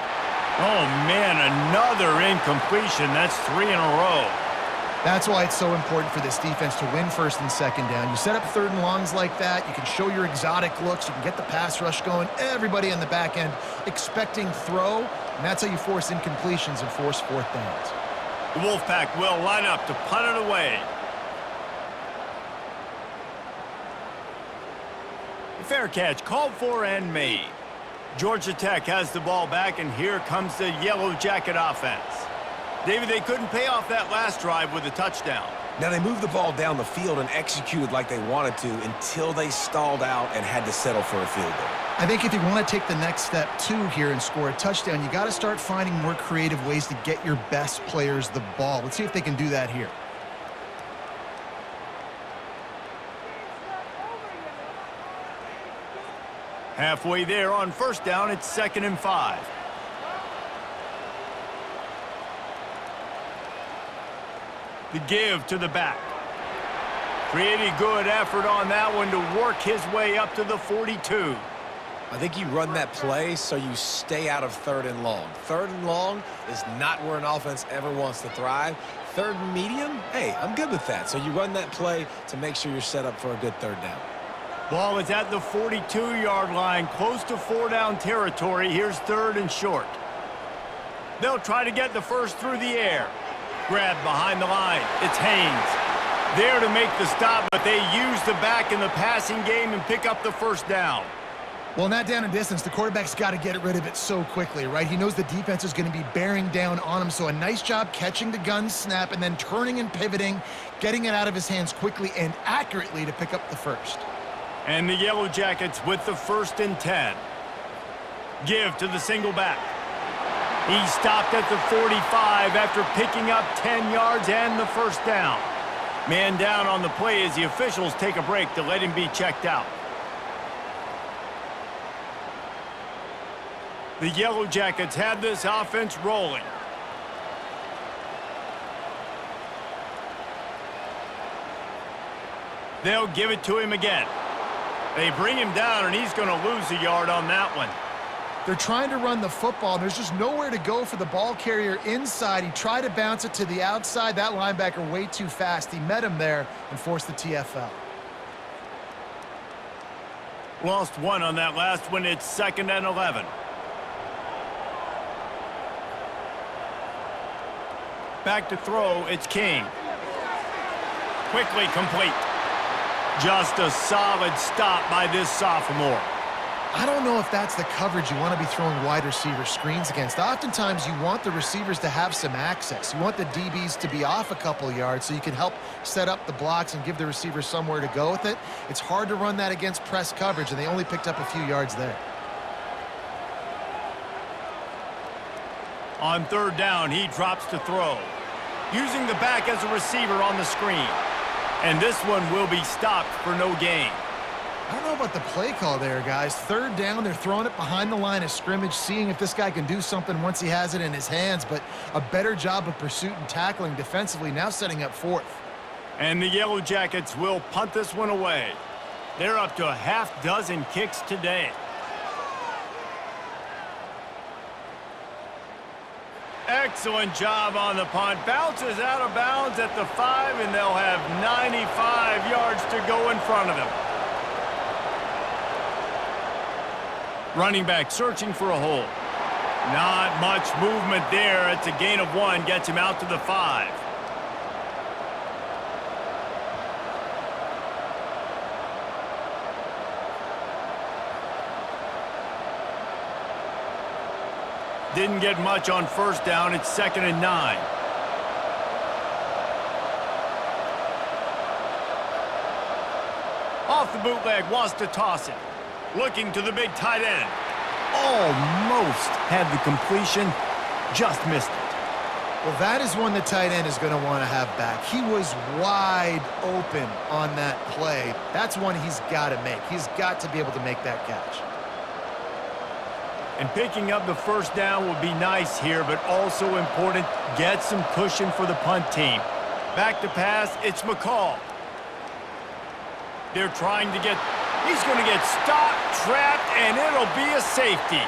Oh, man, another incompletion. That's 3 in a row. That's why it's so important for this defense to win first and second down. You set up third and longs like that, you can show your exotic looks, you can get the pass rush going, everybody on the back end expecting throw, and that's how you force incompletions and force fourth downs. The Wolfpack will line up to punt it away. The fair catch called for and made. Georgia Tech has the ball back, and here comes the Yellow Jacket offense. David, they couldn't pay off that last drive with a touchdown. Now, they moved the ball down the field and executed like they wanted to until they stalled out and had to settle for a field goal. I think if you want to take the next step, too, here and score a touchdown, you got to start finding more creative ways to get your best players the ball. Let's see if they can do that here. Halfway there on first down, it's 2nd and 5. The give to the back. Pretty good effort on that one to work his way up to the 42. I think you run that play so you stay out of third and long. Third and long is not where an offense ever wants to thrive. Third and medium, hey, I'm good with that. So you run that play to make sure you're set up for a good third down. Ball is at the 42-yard line, close to 4-down territory. Here's 3rd and short. They'll try to get the first through the air. Grab behind the line. It's Haynes. There to make the stop, but they use the back in the passing game and pick up the first down. Well, not down in distance. The quarterback's got to get rid of it so quickly, right? He knows the defense is going to be bearing down on him, so a nice job catching the gun snap and then turning and pivoting, getting it out of his hands quickly and accurately to pick up the first. And the Yellow Jackets with the 1st and 10. Give to the single back. He stopped at the 45 after picking up 10 yards and the first down. Man down on the play as the officials take a break to let him be checked out. The Yellow Jackets had this offense rolling. They'll give it to him again. They bring him down, and he's going to lose a yard on that one. They're trying to run the football, and there's just nowhere to go for the ball carrier inside. He tried to bounce it to the outside. That linebacker way too fast. He met him there and forced the TFL. Lost one on that last one. It's 2nd and 11. Back to throw, it's King. Quickly complete. Just a solid stop by this sophomore. I don't know if that's the coverage you want to be throwing wide receiver screens against. Oftentimes, you want the receivers to have some access. You want the DBs to be off a couple yards so you can help set up the blocks and give the receivers somewhere to go with it. It's hard to run that against press coverage, and they only picked up a few yards there. On third down, he drops to throw. Using the back as a receiver on the screen. And this one will be stopped for no gain. I don't know about the play call there, guys. Third down, they're throwing it behind the line of scrimmage, seeing if this guy can do something once he has it in his hands, but a better job of pursuit and tackling defensively, now setting up fourth. And the Yellow Jackets will punt this one away. They're up to a half dozen kicks today. Excellent job on the punt. Bounces out of bounds at the 5, and they'll have 95 yards to go in front of them. Running back searching for a hole. Not much movement there. It's a gain of 1. Gets him out to the 5. Didn't get much on first down. It's 2nd and 9. Off the bootleg, wants to toss it. Looking to the big tight end. Almost had the completion, just missed it. Well, that is one the tight end is going to want to have back. He was wide open on that play. That's one he's got to make. He's got to be able to make that catch. And picking up the first down would be nice here, but also important, get some cushion for the punt team. Back to pass, it's McCall. They're trying to get... He's going to get stopped, trapped, and it'll be a safety.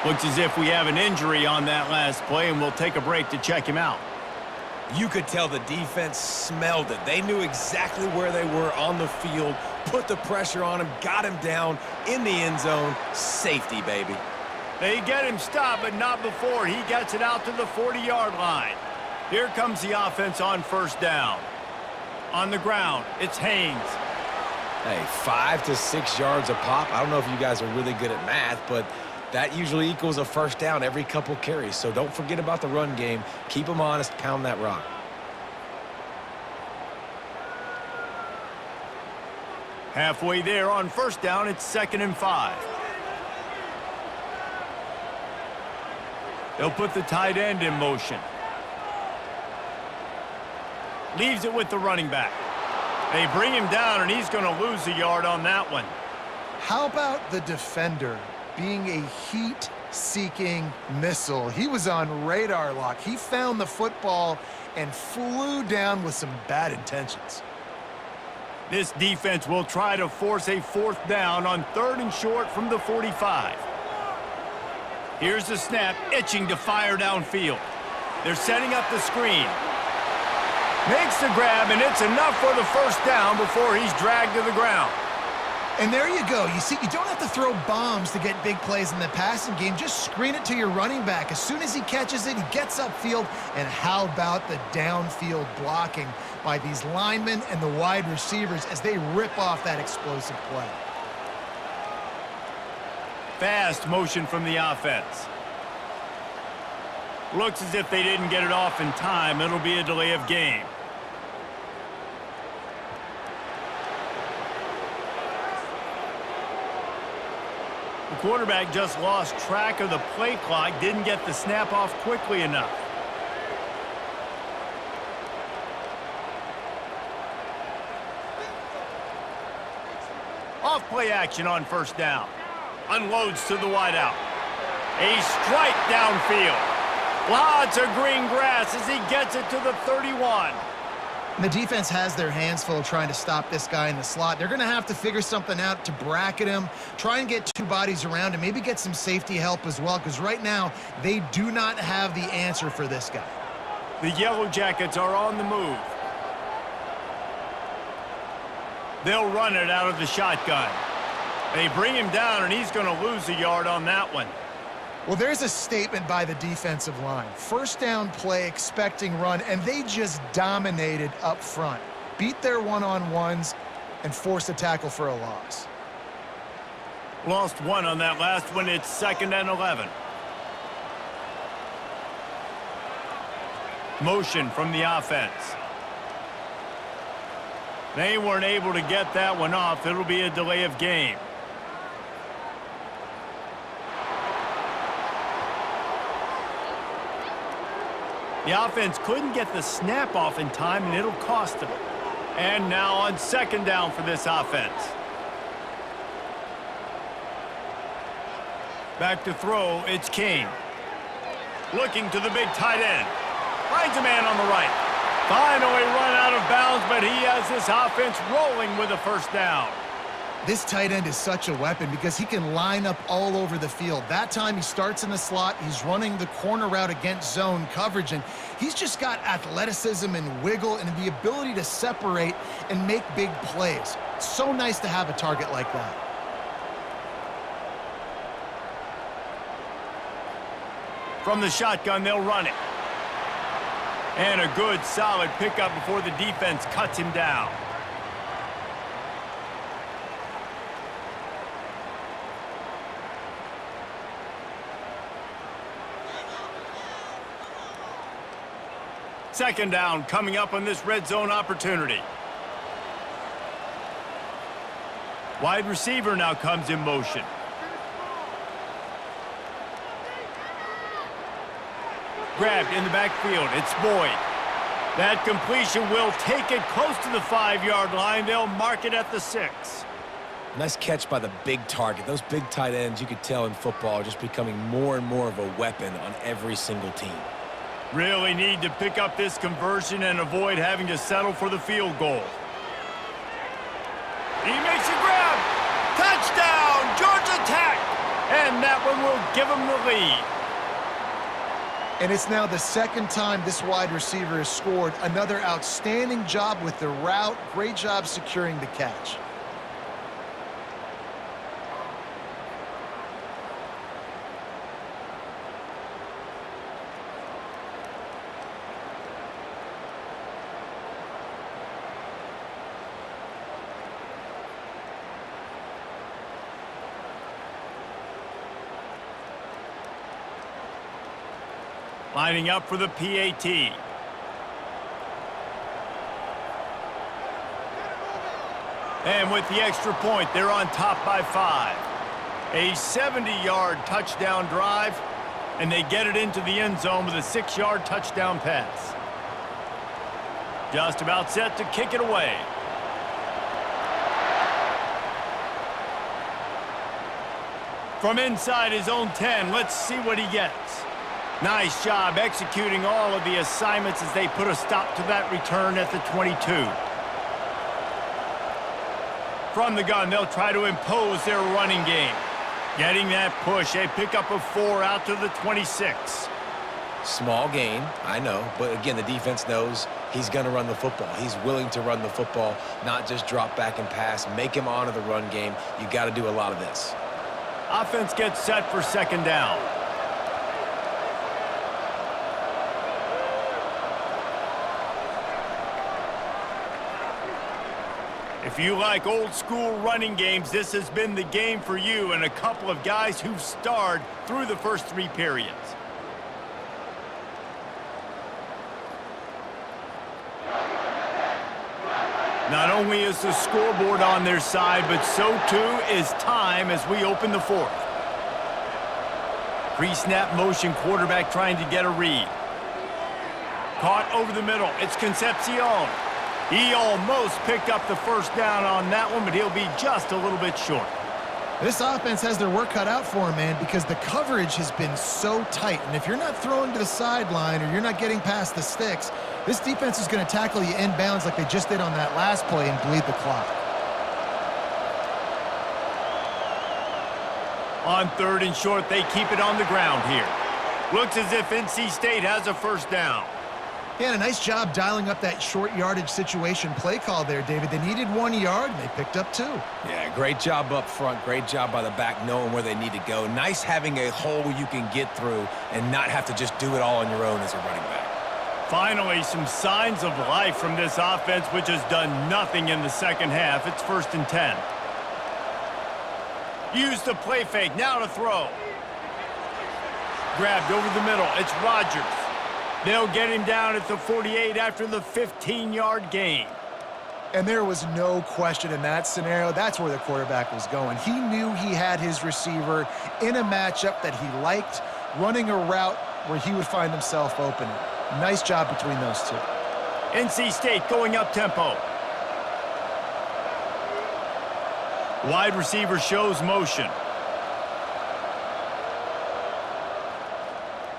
Looks as if we have an injury on that last play, and we'll take a break to check him out. You could tell the defense smelled it. They knew exactly where they were on the field, put the pressure on him, got him down in the end zone. Safety, baby. They get him stopped, but not before he gets it out to the 40-yard line. Here comes the offense on first down. On the ground, it's Haynes. Hey, 5 to 6 yards a pop. I don't know if you guys are really good at math, but that usually equals a first down every couple carries. So don't forget about the run game. Keep them honest, pound that rock. Halfway there on first down, it's 2nd and 5. They'll put the tight end in motion. Leaves it with the running back. They bring him down, and he's going to lose a yard on that one. How about the defender being a heat-seeking missile? He was on radar lock. He found the football and flew down with some bad intentions. This defense will try to force a 4th down on 3rd and short from the 45. Here's the snap, itching to fire downfield. They're setting up the screen. Makes the grab, and it's enough for the first down before he's dragged to the ground. And there you go. You see, you don't have to throw bombs to get big plays in the passing game. Just screen it to your running back. As soon as he catches it, he gets upfield. And how about the downfield blocking by these linemen and the wide receivers as they rip off that explosive play? Fast motion from the offense. Looks as if they didn't get it off in time. It'll be a delay of game. The quarterback just lost track of the play clock, didn't get the snap off quickly enough. Off play action on first down. Unloads to the wideout. A strike downfield. Lots of green grass as he gets it to the 31. The defense has their hands full trying to stop this guy in the slot. They're going to have to figure something out to bracket him, try and get 2 bodies around him, maybe get some safety help as well, because right now they do not have the answer for this guy. The Yellow Jackets are on the move. They'll run it out of the shotgun. They bring him down, and he's going to lose a yard on that one. Well, there's a statement by the defensive line. First down play, expecting run, and they just dominated up front. Beat their one-on-ones and forced a tackle for a loss. Lost one on that last one. It's 2nd and 11. Motion from the offense. They weren't able to get that one off. It'll be a delay of game. The offense couldn't get the snap off in time, and it'll cost them. And now on 2nd down for this offense. Back to throw, it's King. Looking to the big tight end. Finds a man on the right. Finally run out of bounds, but he has this offense rolling with a first down. This tight end is such a weapon because he can line up all over the field. That time he starts in the slot, he's running the corner route against zone coverage, and he's just got athleticism and wiggle and the ability to separate and make big plays. It's so nice to have a target like that. From the shotgun, they'll run it. And a good, solid pickup before the defense cuts him down. Second down coming up on this red zone opportunity. Wide receiver now comes in motion. Grabbed in the backfield. It's Boyd. That completion will take it close to the 5-yard line. They'll mark it at the 6. Nice catch by the big target. Those big tight ends, you could tell in football, are just becoming more and more of a weapon on every single team. Really need to pick up this conversion and avoid having to settle for the field goal. He makes a grab. Touchdown, Georgia Tech. And that one will give them the lead. And it's now the second time this wide receiver has scored. Another outstanding job with the route. Great job securing the catch. Lining up for the PAT. And with the extra point, they're on top by 5. A 70-yard touchdown drive, and they get it into the end zone with a 6-yard touchdown pass. Just about set to kick it away. From inside his own 10, let's see what he gets. Nice job executing all of the assignments as they put a stop to that return at the 22. From the gun, they'll try to impose their running game. Getting that push, a pickup of 4 out to the 26. Small gain, I know, but again, the defense knows he's going to run the football. He's willing to run the football, not just drop back and pass, make him honor the run game. You got to do a lot of this. Offense gets set for 2nd down. If you like old school running games, this has been the game for you and a couple of guys who've starred through the first 3 periods. Not only is the scoreboard on their side, but so too is time as we open the 4th. Pre-snap motion, quarterback trying to get a read. Caught over the middle. It's Concepcion. He almost picked up the first down on that one, but he'll be just a little bit short. This offense has their work cut out for him, man, because the coverage has been so tight. And if you're not throwing to the sideline or you're not getting past the sticks, this defense is going to tackle you inbounds like they just did on that last play and bleed the clock. On 3rd and short, they keep it on the ground here. Looks as if NC State has a first down. Yeah, and a nice job dialing up that short yardage situation play call there, David. They needed 1 yard, and they picked up 2. Yeah, great job up front. Great job by the back knowing where they need to go. Nice having a hole you can get through and not have to just do it all on your own as a running back. Finally, some signs of life from this offense, which has done nothing in the second half. It's 1st and 10. Use the play fake. Now to throw. Grabbed over the middle. It's Rodgers. They'll get him down at the 48 after the 15-yard gain. And there was no question in that scenario. That's where the quarterback was going. He knew he had his receiver in a matchup that he liked, running a route where he would find himself open. Nice job between those two. NC State going up tempo. Wide receiver shows motion.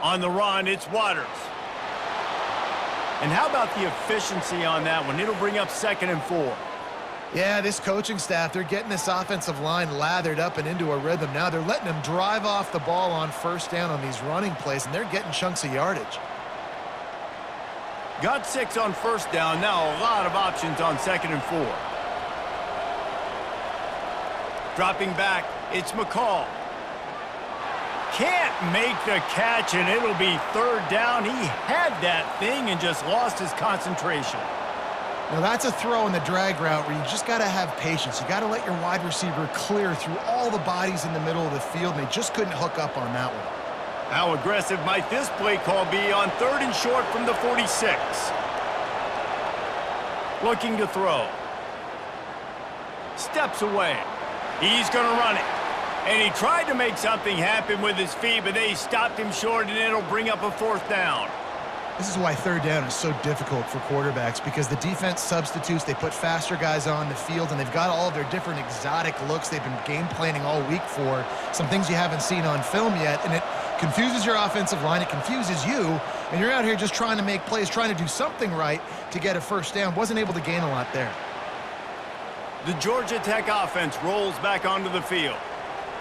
On the run, it's Waters. And how about the efficiency on that one? It'll bring up 2nd and 4. Yeah, this coaching staff, they're getting this offensive line lathered up and into a rhythm now. They're letting them drive off the ball on 1st down on these running plays, and they're getting chunks of yardage. Got 6 on 1st down. Now a lot of options on 2nd and 4. Dropping back, it's McCall. Can't make the catch, and it'll be 3rd down. He had that thing and just lost his concentration. Now that's a throw in the drag route where you just got to have patience. You got to let your wide receiver clear through all the bodies in the middle of the field, and they just couldn't hook up on that one. How aggressive might this play call be on 3rd and short from the 46? Looking to throw. Steps away. He's going to run it. And he tried to make something happen with his feet, but they stopped him short, and it'll bring up a 4th down. This is why 3rd down is so difficult for quarterbacks, because the defense substitutes, they put faster guys on the field, and they've got all of their different exotic looks they've been game planning all week for, some things you haven't seen on film yet, and it confuses your offensive line, it confuses you, and you're out here just trying to make plays, trying to do something right to get a 1st down. Wasn't able to gain a lot there. The Georgia Tech offense rolls back onto the field.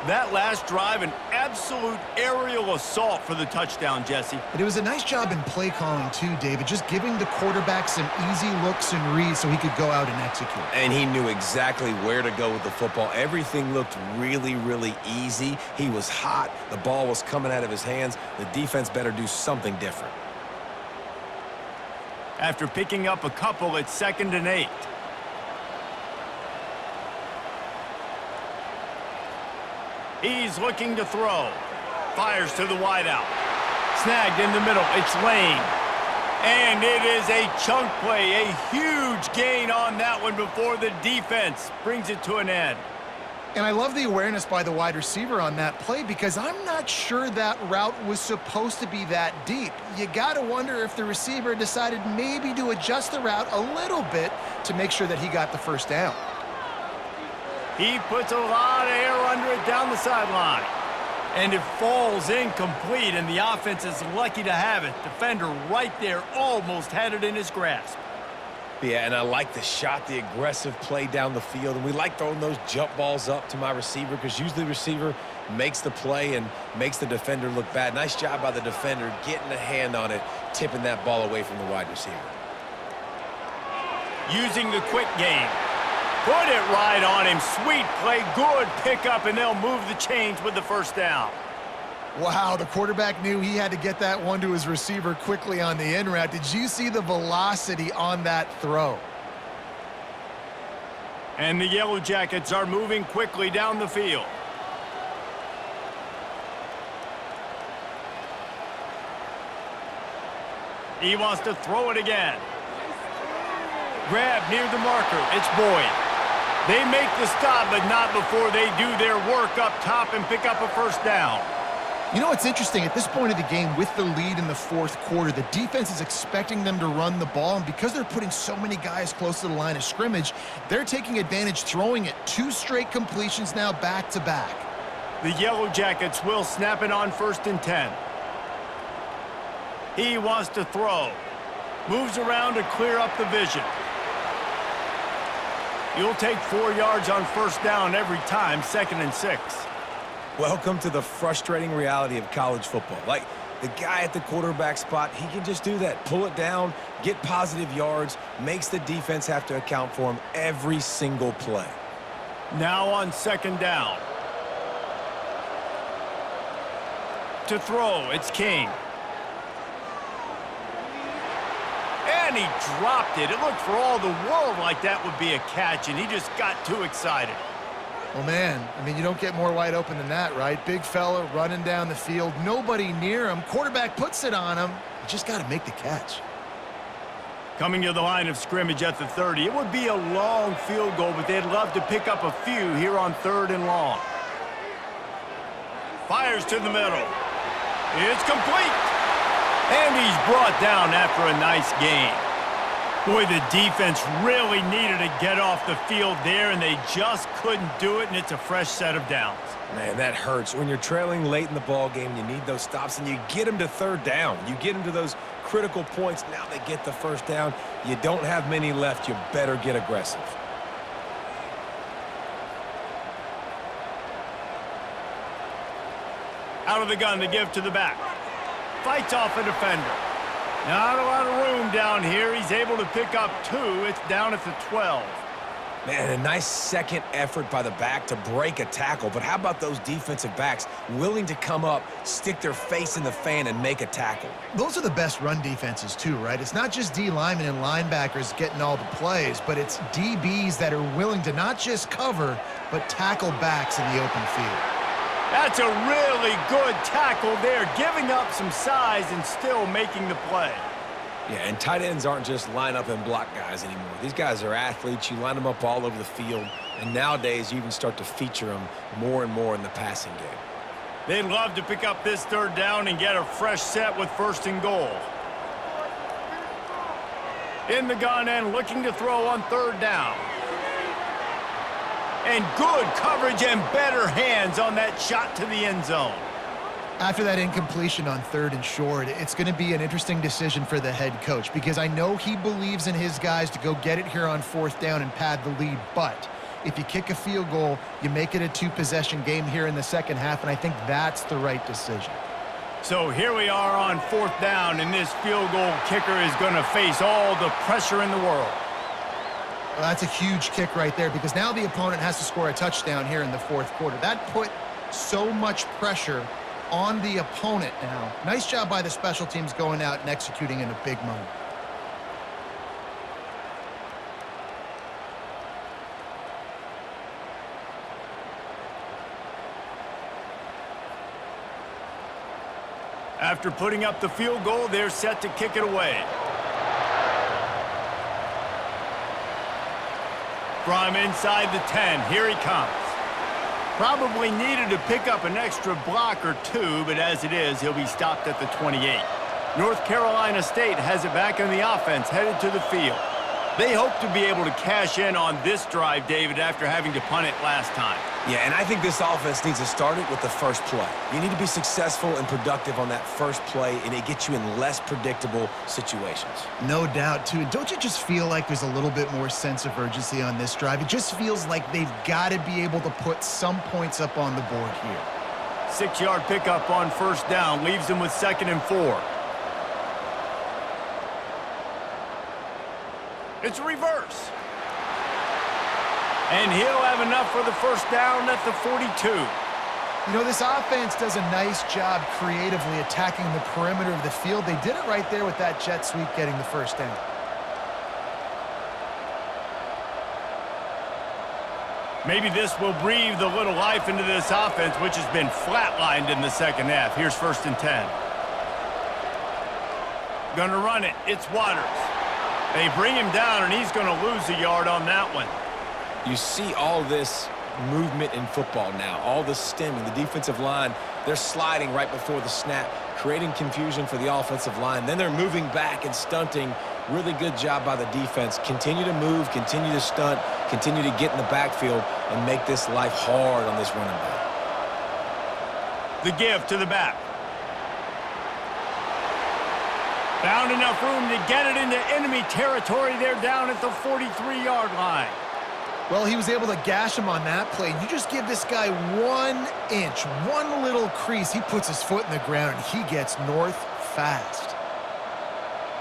That last drive, an absolute aerial assault for the touchdown, Jesse. But it was a nice job in play calling too, David, just giving the quarterback some easy looks and reads so he could go out and execute. And he knew exactly where to go with the football. Everything looked really, really easy. He was hot. The ball was coming out of his hands. The defense better do something different. After picking up a couple, it's 2nd and 8. He's looking to throw. Fires to the wideout. Snagged in the middle. It's Lane. And it is a chunk play. A huge gain on that one before the defense brings it to an end. And I love the awareness by the wide receiver on that play, because I'm not sure that route was supposed to be that deep. You got to wonder if the receiver decided maybe to adjust the route a little bit to make sure that he got the 1st down. He puts a lot of air under it down the sideline. And it falls incomplete, and the offense is lucky to have it. Defender right there almost had it in his grasp. Yeah, and I like the shot, the aggressive play down the field. And we like throwing those jump balls up to my receiver, because usually the receiver makes the play and makes the defender look bad. Nice job by the defender getting a hand on it, tipping that ball away from the wide receiver. Using the quick game. Put it right on him. Sweet play. Good pickup, and they'll move the chains with the 1st down. Wow, the quarterback knew he had to get that one to his receiver quickly on the in route. Did you see the velocity on that throw? And the Yellow Jackets are moving quickly down the field. He wants to throw it again. Grab near the marker. It's Boyd. They make the stop, but not before they do their work up top and pick up a 1st down. You know what's interesting? At this point of the game, with the lead in the 4th quarter, the defense is expecting them to run the ball, and because they're putting so many guys close to the line of scrimmage, they're taking advantage, throwing it 2 straight completions now back-to-back. The Yellow Jackets will snap it on 1st and 10. He wants to throw. Moves around to clear up the vision. You'll take 4 yards on 1st down every time, 2nd and 6. Welcome to the frustrating reality of college football. Like, The guy at the quarterback spot, he can just do that. Pull it down, get positive yards, makes the defense have to account for him every single play. Now on second down. To throw, it's King. And he dropped it. It looked for all the world like that would be a catch, and he just got too excited. Well, man, I mean, you don't get more wide open than that, right? Big fella running down the field, nobody near him. Quarterback puts it on him. You just got to make the catch. Coming to the line of scrimmage at the 30. It would be a long field goal, but they'd love to pick up a few here on 3rd and long. Fires to the middle. It's complete. And he's brought down after a nice gain. Boy, the defense really needed to get off the field there, and they just couldn't do it, and it's a fresh set of downs. Man, that hurts. When you're trailing late in the ball game, you need those stops, and you get them to 3rd down. You get them to those critical points. Now they get the 1st down. You don't have many left. You better get aggressive. Out of the gun to give to the back. Fights off a defender. Not a lot of room down here. He's able to pick up 2. It's down at the 12. Man, a nice second effort by the back to break a tackle. But how about those defensive backs willing to come up, stick their face in the fan, and make a tackle? Those are the best run defenses too, right? It's not just D linemen and linebackers getting all the plays, but it's DBs that are willing to not just cover, but tackle backs in the open field. That's a really good tackle there, giving up some size and still making the play. Yeah, and tight ends aren't just line up and block guys anymore. These guys are athletes. You line them up all over the field, and nowadays you even start to feature them more and more in the passing game. They'd love to pick up this 3rd down and get a fresh set with 1st and goal. In the gun and looking to throw on 3rd down. And good coverage and better hands on that shot to the end zone. After that incompletion on 3rd and short, it's going to be an interesting decision for the head coach because I know he believes in his guys to go get it here on 4th down and pad the lead. But if you kick a field goal, you make it a 2-possession game here in the second half, and I think that's the right decision. So here we are on 4th down, and this field goal kicker is going to face all the pressure in the world. Well, that's a huge kick right there because now the opponent has to score a touchdown here in the 4th quarter. That put so much pressure on the opponent now. Nice job by the special teams going out and executing in a big moment. After putting up the field goal, they're set to kick it away. From inside the 10, here he comes. Probably needed to pick up an extra block or 2, but as it is, he'll be stopped at the 28. North Carolina State has it back in the offense, headed to the field. They hope to be able to cash in on this drive, David, after having to punt it last time. Yeah, and I think this offense needs to start it with the first play. You need to be successful and productive on that first play, and it gets you in less predictable situations. No doubt, too. Don't you just feel like there's a little bit more sense of urgency on this drive? It just feels like they've got to be able to put some points up on the board here. 6-yard pickup on 1st down leaves them with 2nd and 4. It's a reverse. And he'll have enough for the 1st down at the 42. You know, this offense does a nice job creatively attacking the perimeter of the field. They did it right there with that jet sweep getting the 1st down. Maybe this will breathe a little life into this offense, which has been flatlined in the second half. Here's 1st and 10. Gonna run it. It's Waters. They bring him down, and he's going to lose a yard on that one. You see all this movement in football now, all the stemming. The defensive line, they're sliding right before the snap, creating confusion for the offensive line. Then they're moving back and stunting. Really good job by the defense. Continue to move, continue to stunt, continue to get in the backfield, and make this life hard on this running back. The give to the back. Found enough room to get it into enemy territory. They're down at the 43-yard line. Well, he was able to gash him on that play. You just give this guy 1 inch, one little crease. He puts his foot in the ground, and he gets north fast.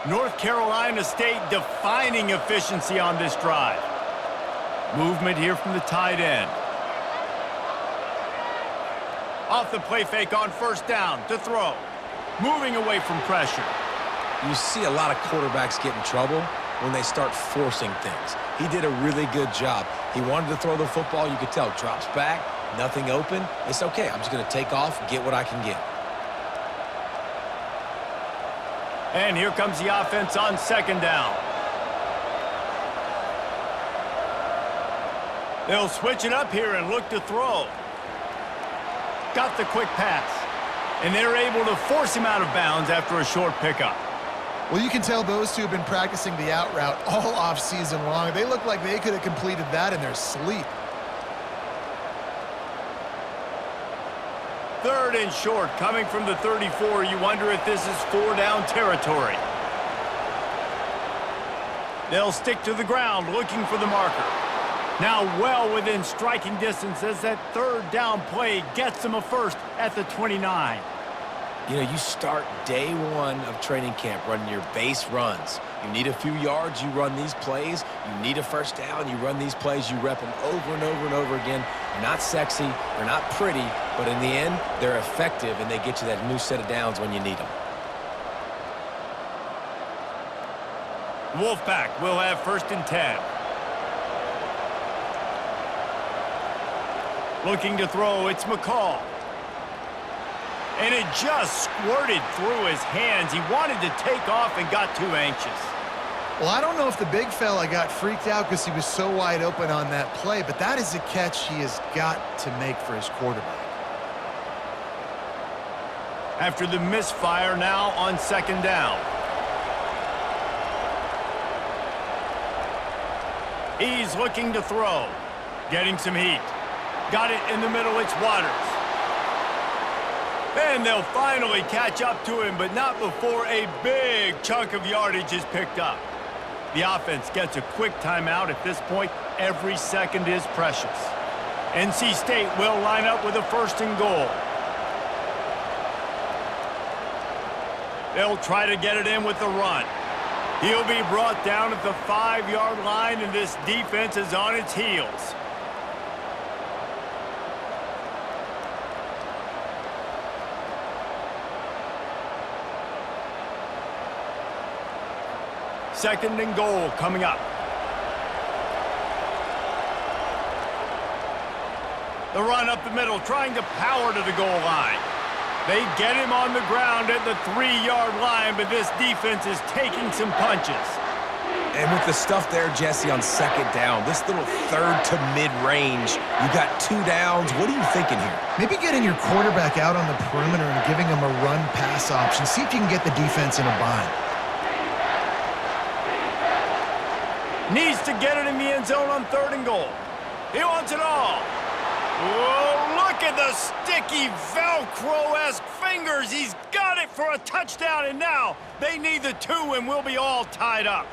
North Carolina State defining efficiency on this drive. Movement here from the tight end. Off the play fake on first down to throw. Moving away from pressure. You see a lot of quarterbacks get in trouble when they start forcing things. He did a really good job. He wanted to throw the football. You could tell. Drops back, nothing open. It's okay. I'm just going to take off, get what I can get. And here comes the offense on second down. They'll switch it up here and look to throw. Got the quick pass. And they're able to force him out of bounds after a short pickup. Well, you can tell those two have been practicing the out route all off-season long. They look like they could have completed that in their sleep. Third and short, coming from the 34. You wonder if this is 4-down territory. They'll stick to the ground, looking for the marker. Now well within striking distance as that third down play gets them a first at the 29. You know, you start day one of training camp running your base runs. You need a few yards, you run these plays. You need a first down, you run these plays. You rep them over and over and over again. They're not sexy, they're not pretty, but in the end, they're effective, and they get you that new set of downs when you need them. Wolfpack will have first and 10. Looking to throw, it's McCall. And it just squirted through his hands. He wanted to take off and got too anxious. Well, I don't know if the big fella got freaked out because he was so wide open on that play, but that is a catch he has got to make for his quarterback. After the misfire, now on second down. He's looking to throw. Getting some heat. Got it in the middle, it's Waters. And they'll finally catch up to him, but not before a big chunk of yardage is picked up. The offense gets a quick timeout. At this point, every second is precious. NC State will line up with a first and goal. They'll try to get it in with the run. He'll be brought down at the 5-yard line, and this defense is on its heels. Second and goal coming up. The run up the middle, trying to power to the goal line. They get him on the ground at the 3-yard line, but this defense is taking some punches. And with the stuff there, Jesse, on second down, this little third to mid-range, you got 2 downs. What are you thinking here? Maybe getting your quarterback out on the perimeter and giving him a run-pass option. See if you can get the defense in a bind. Needs to get it in the end zone on third and goal. He wants it all. Whoa, look at the sticky Velcro-esque fingers. He's got it for a touchdown, and now they need the 2, and we'll be all tied up.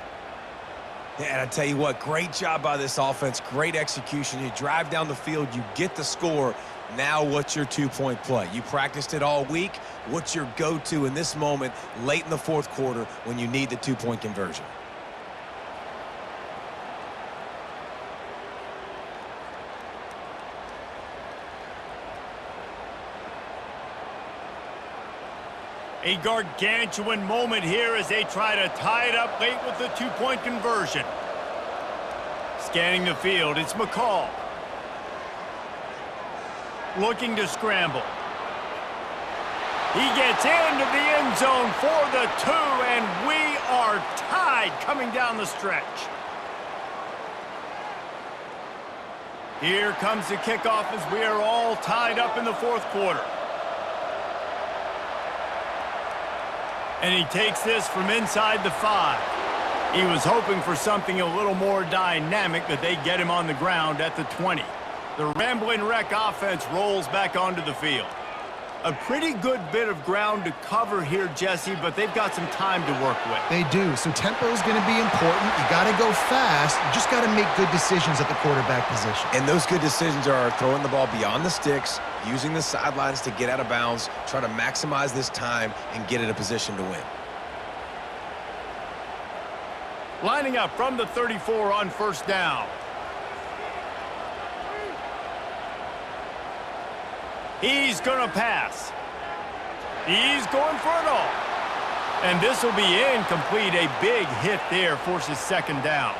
Yeah, and I tell you what, great job by this offense, great execution. You drive down the field, you get the score. Now what's your 2-point play? You practiced it all week. What's your go-to in this moment late in the fourth quarter when you need the 2-point conversion? A gargantuan moment here as they try to tie it up late with the 2-point conversion. Scanning the field, it's McCall. Looking to scramble. He gets into the end zone for the 2, and we are tied coming down the stretch. Here comes the kickoff as we are all tied up in the fourth quarter. And he takes this from inside the 5. He was hoping for something a little more dynamic, but they get him on the ground at the 20. The Ramblin' Wreck offense rolls back onto the field. A pretty good bit of ground to cover here, Jesse, but they've got some time to work with. They do. So tempo is going to be important. You got to go fast. You just got to make good decisions at the quarterback position. And those good decisions are throwing the ball beyond the sticks, using the sidelines to get out of bounds, try to maximize this time and get in a position to win. Lining up from the 34 on first down. He's going to pass. He's going for it all. And this will be incomplete. A big hit there forces second down.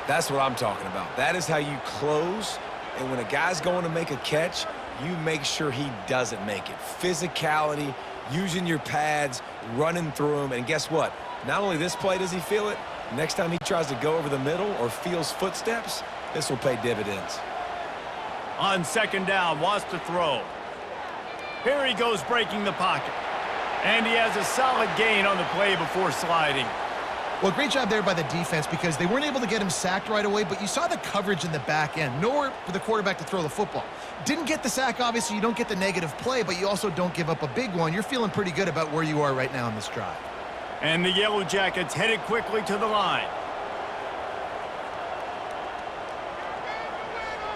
That's what I'm talking about. That is how you close. And when a guy's going to make a catch, you make sure he doesn't make it. Physicality, using your pads, running through him. And guess what? Not only this play does he feel it, next time he tries to go over the middle or feels footsteps, this will pay dividends. On second down, wants to throw. Here he goes breaking the pocket. And he has a solid gain on the play before sliding. Well, great job there by the defense because they weren't able to get him sacked right away, but you saw the coverage in the back end. Nowhere for the quarterback to throw the football. Didn't get the sack, obviously. You don't get the negative play, but you also don't give up a big one. You're feeling pretty good about where you are right now in this drive. And the Yellow Jackets headed quickly to the line.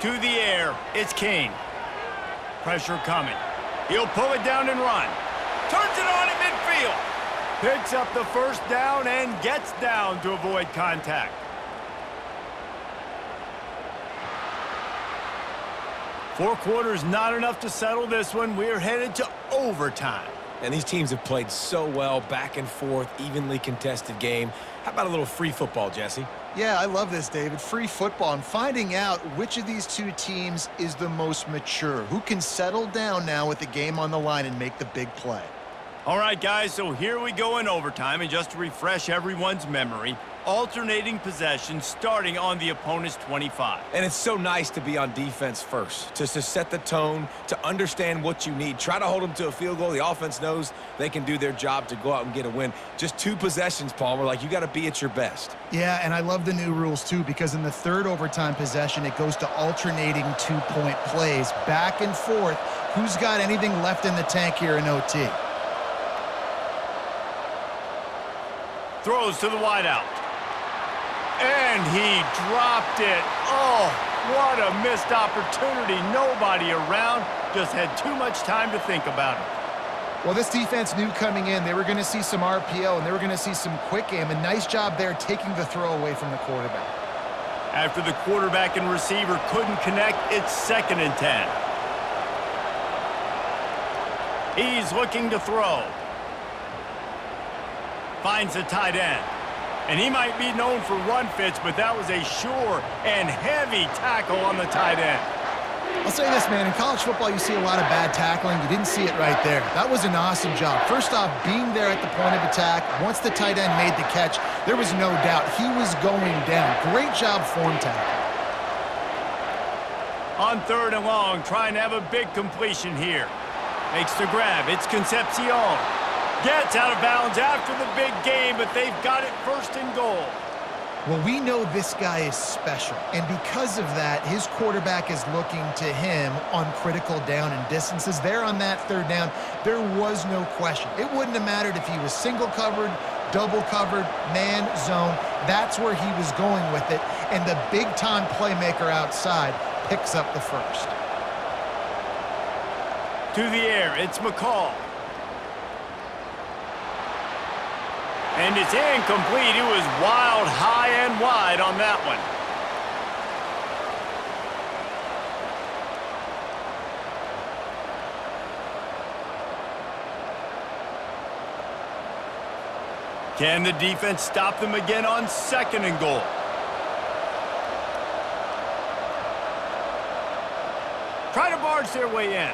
To the air, it's King. Pressure coming. He'll pull it down and run. Turns it on at midfield. Picks up the first down and gets down to avoid contact. Four quarters not enough to settle this one. We're headed to overtime. And these teams have played so well, back and forth, evenly contested game. How about a little free football, Jesse? Yeah, I love this, David. Free football and finding out which of these two teams is the most mature, who can settle down now with the game on the line and make the big play. All right, guys, so here we go in overtime, and just to refresh everyone's memory, alternating possession starting on the opponent's 25. And it's so nice to be on defense first, to set the tone, to understand what you need. Try to hold them to a field goal. The offense knows they can do their job to go out and get a win. Just 2 possessions, Palmer, like you got to be at your best. Yeah, and I love the new rules, too, because in the third overtime possession, it goes to alternating 2-point plays, back and forth. Who's got anything left in the tank here in OT? Throws to the wideout. And he dropped it. Oh, what a missed opportunity. Nobody around. Just had too much time to think about it. Well, this defense knew coming in they were going to see some RPO and they were going to see some quick game. A nice job there taking the throw away from the quarterback. After the quarterback and receiver couldn't connect, it's 2nd and 10. He's looking to throw. Finds the tight end. And he might be known for run fits, but that was a sure and heavy tackle on the tight end. I'll say this, man. In college football, you see a lot of bad tackling. You didn't see it right there. That was an awesome job. First off, being there at the point of attack. Once the tight end made the catch, there was no doubt he was going down. Great job form tackle. On 3rd and long, trying to have a big completion here. Makes the grab. It's Concepcion. Gets out of bounds after the big game, but they've got it 1st and goal. Well, we know this guy is special, and because of that, his quarterback is looking to him on critical down and distances. There on that 3rd down, there was no question. It wouldn't have mattered if he was single covered, double covered, man, zone. That's where he was going with it, and the big-time playmaker outside picks up the first. To the air, it's McCall. And it's incomplete. It was wild, high and wide on that one. Can the defense stop them again on 2nd and goal? Try to barge their way in.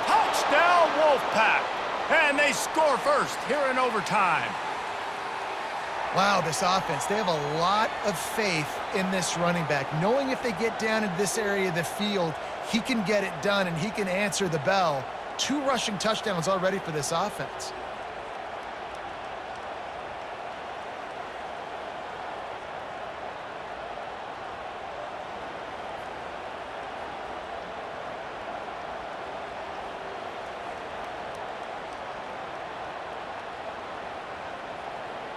Touchdown, Wolfpack. And they score first here in overtime. Wow, this offense, they have a lot of faith in this running back, knowing if they get down in this area of the field, he can get it done and he can answer the bell. 2 rushing touchdowns already for this offense.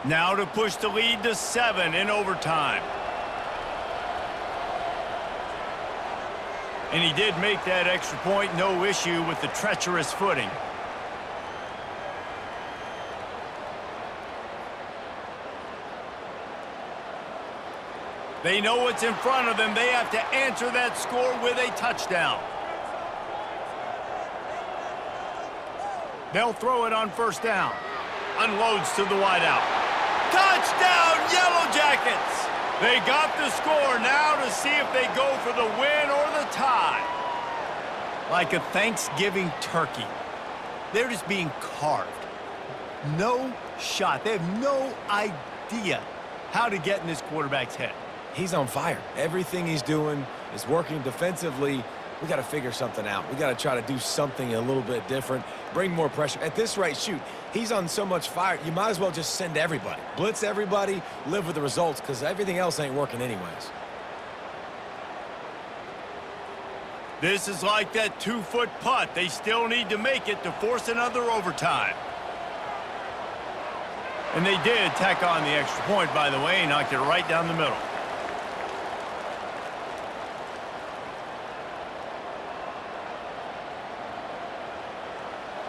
Now to push the lead to 7 in overtime. And he did make that extra point, no issue with the treacherous footing. They know what's in front of them. They have to answer that score with a touchdown. They'll throw it on first down. Unloads to the wideout. Touchdown, Yellow Jackets! They got the score now to see if they go for the win or the tie. Like a Thanksgiving turkey. They're just being carved. No shot. They have no idea how to get in this quarterback's head. He's on fire. Everything he's doing is working defensively. We got to figure something out. We got to try to do something a little bit different, bring more pressure. At this rate, shoot, he's on so much fire, you might as well just send everybody. Blitz everybody, live with the results, because everything else ain't working anyways. This is like that 2-foot putt. They still need to make it to force another overtime. And they did tack on the extra point, by the way, knocked it right down the middle.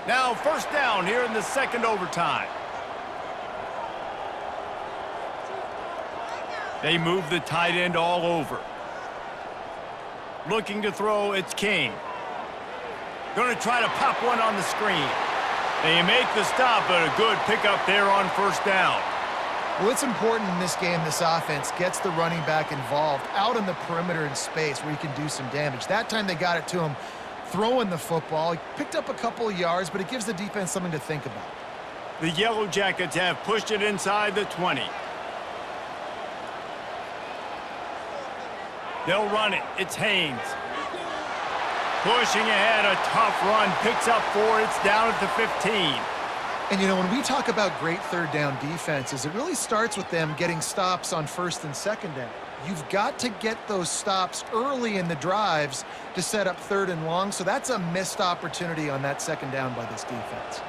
Now first down here in the second overtime. They move the tight end all over. Looking to throw, it's King. Going to try to pop one on the screen. They make the stop, but a good pickup there on first down. Well, it's important in this game, this offense gets the running back involved out on the perimeter in space where he can do some damage. That time they got it to him throwing the football. He picked up a couple of yards, but it gives the defense something to think about. The Yellow Jackets have pushed it inside the 20. They'll run it. It's Haynes. Pushing ahead, a tough run. Picks up 4. It's down at the 15. And, you know, when we talk about great third down defenses, it really starts with them getting stops on first and second down. You've got to get those stops early in the drives to set up third and long, so that's a missed opportunity on that second down by this defense.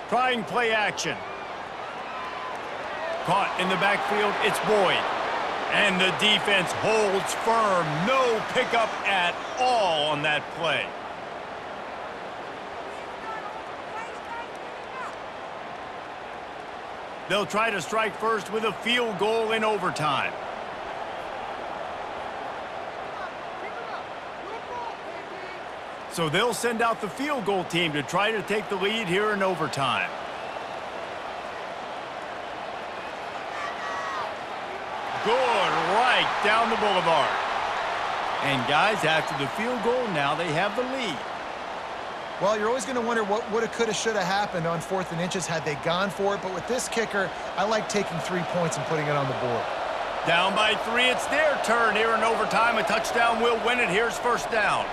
Trying play action. Caught in the backfield, it's Boyd. And the defense holds firm. No pickup at all on that play. They'll try to strike first with a field goal in overtime. So they'll send out the field goal team to try to take the lead here in overtime. Good right down the boulevard. And guys, after the field goal, now they have the lead. Well, you're always going to wonder what woulda, coulda, shoulda happened on 4th and inches had they gone for it. But with this kicker, I like taking 3 points and putting it on the board. Down by 3, it's their turn here in overtime. A touchdown will win it. Here's first down.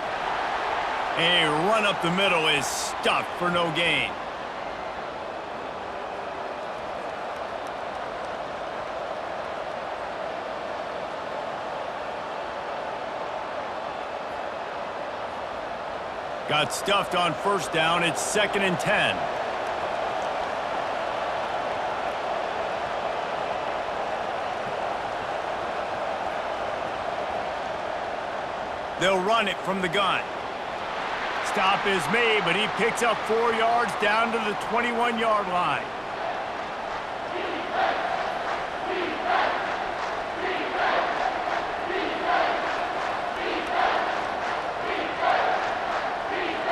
A run up the middle is stuffed for no gain. Got stuffed on first down. It's 2nd and 10. They'll run it from the gun. Stop is made, but he picks up 4 yards down to the 21-yard line.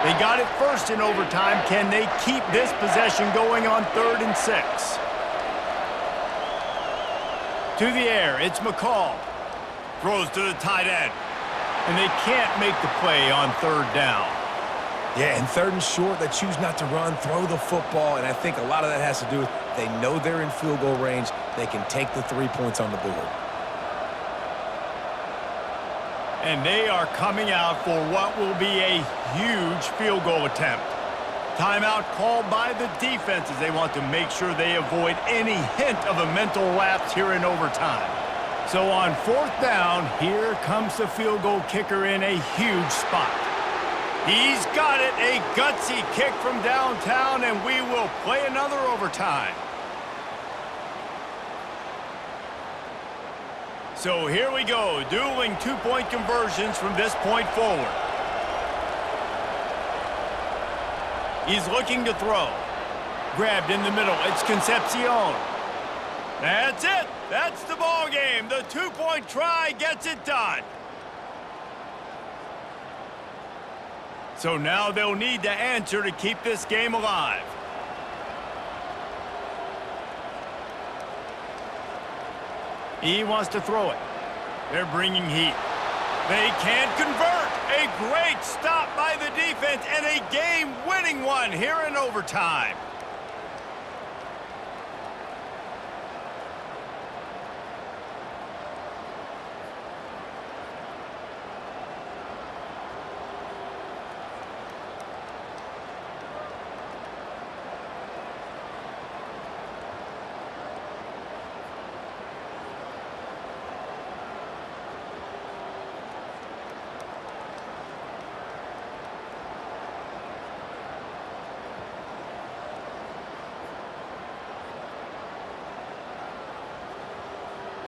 They got it first in overtime. Can they keep this possession going on 3rd and 6? To the air, it's McCall. Throws to the tight end. And they can't make the play on 3rd down. Yeah, and 3rd and short, they choose not to run, throw the football, and I think a lot of that has to do with they know they're in field goal range. They can take the 3 points on the board. And they are coming out for what will be a huge field goal attempt. Timeout called by the defense as they want to make sure they avoid any hint of a mental lapse here in overtime. So on 4th down, here comes the field goal kicker in a huge spot. He's got it, a gutsy kick from downtown, and we will play another overtime. So here we go, dueling two-point conversions from this point forward. He's looking to throw. Grabbed in the middle, it's Concepcion. That's it, that's the ball game. The two-point try gets it done. So now they'll need to answer to keep this game alive. He wants to throw it. They're bringing heat. They can't convert. A great stop by the defense and a game-winning one here in overtime.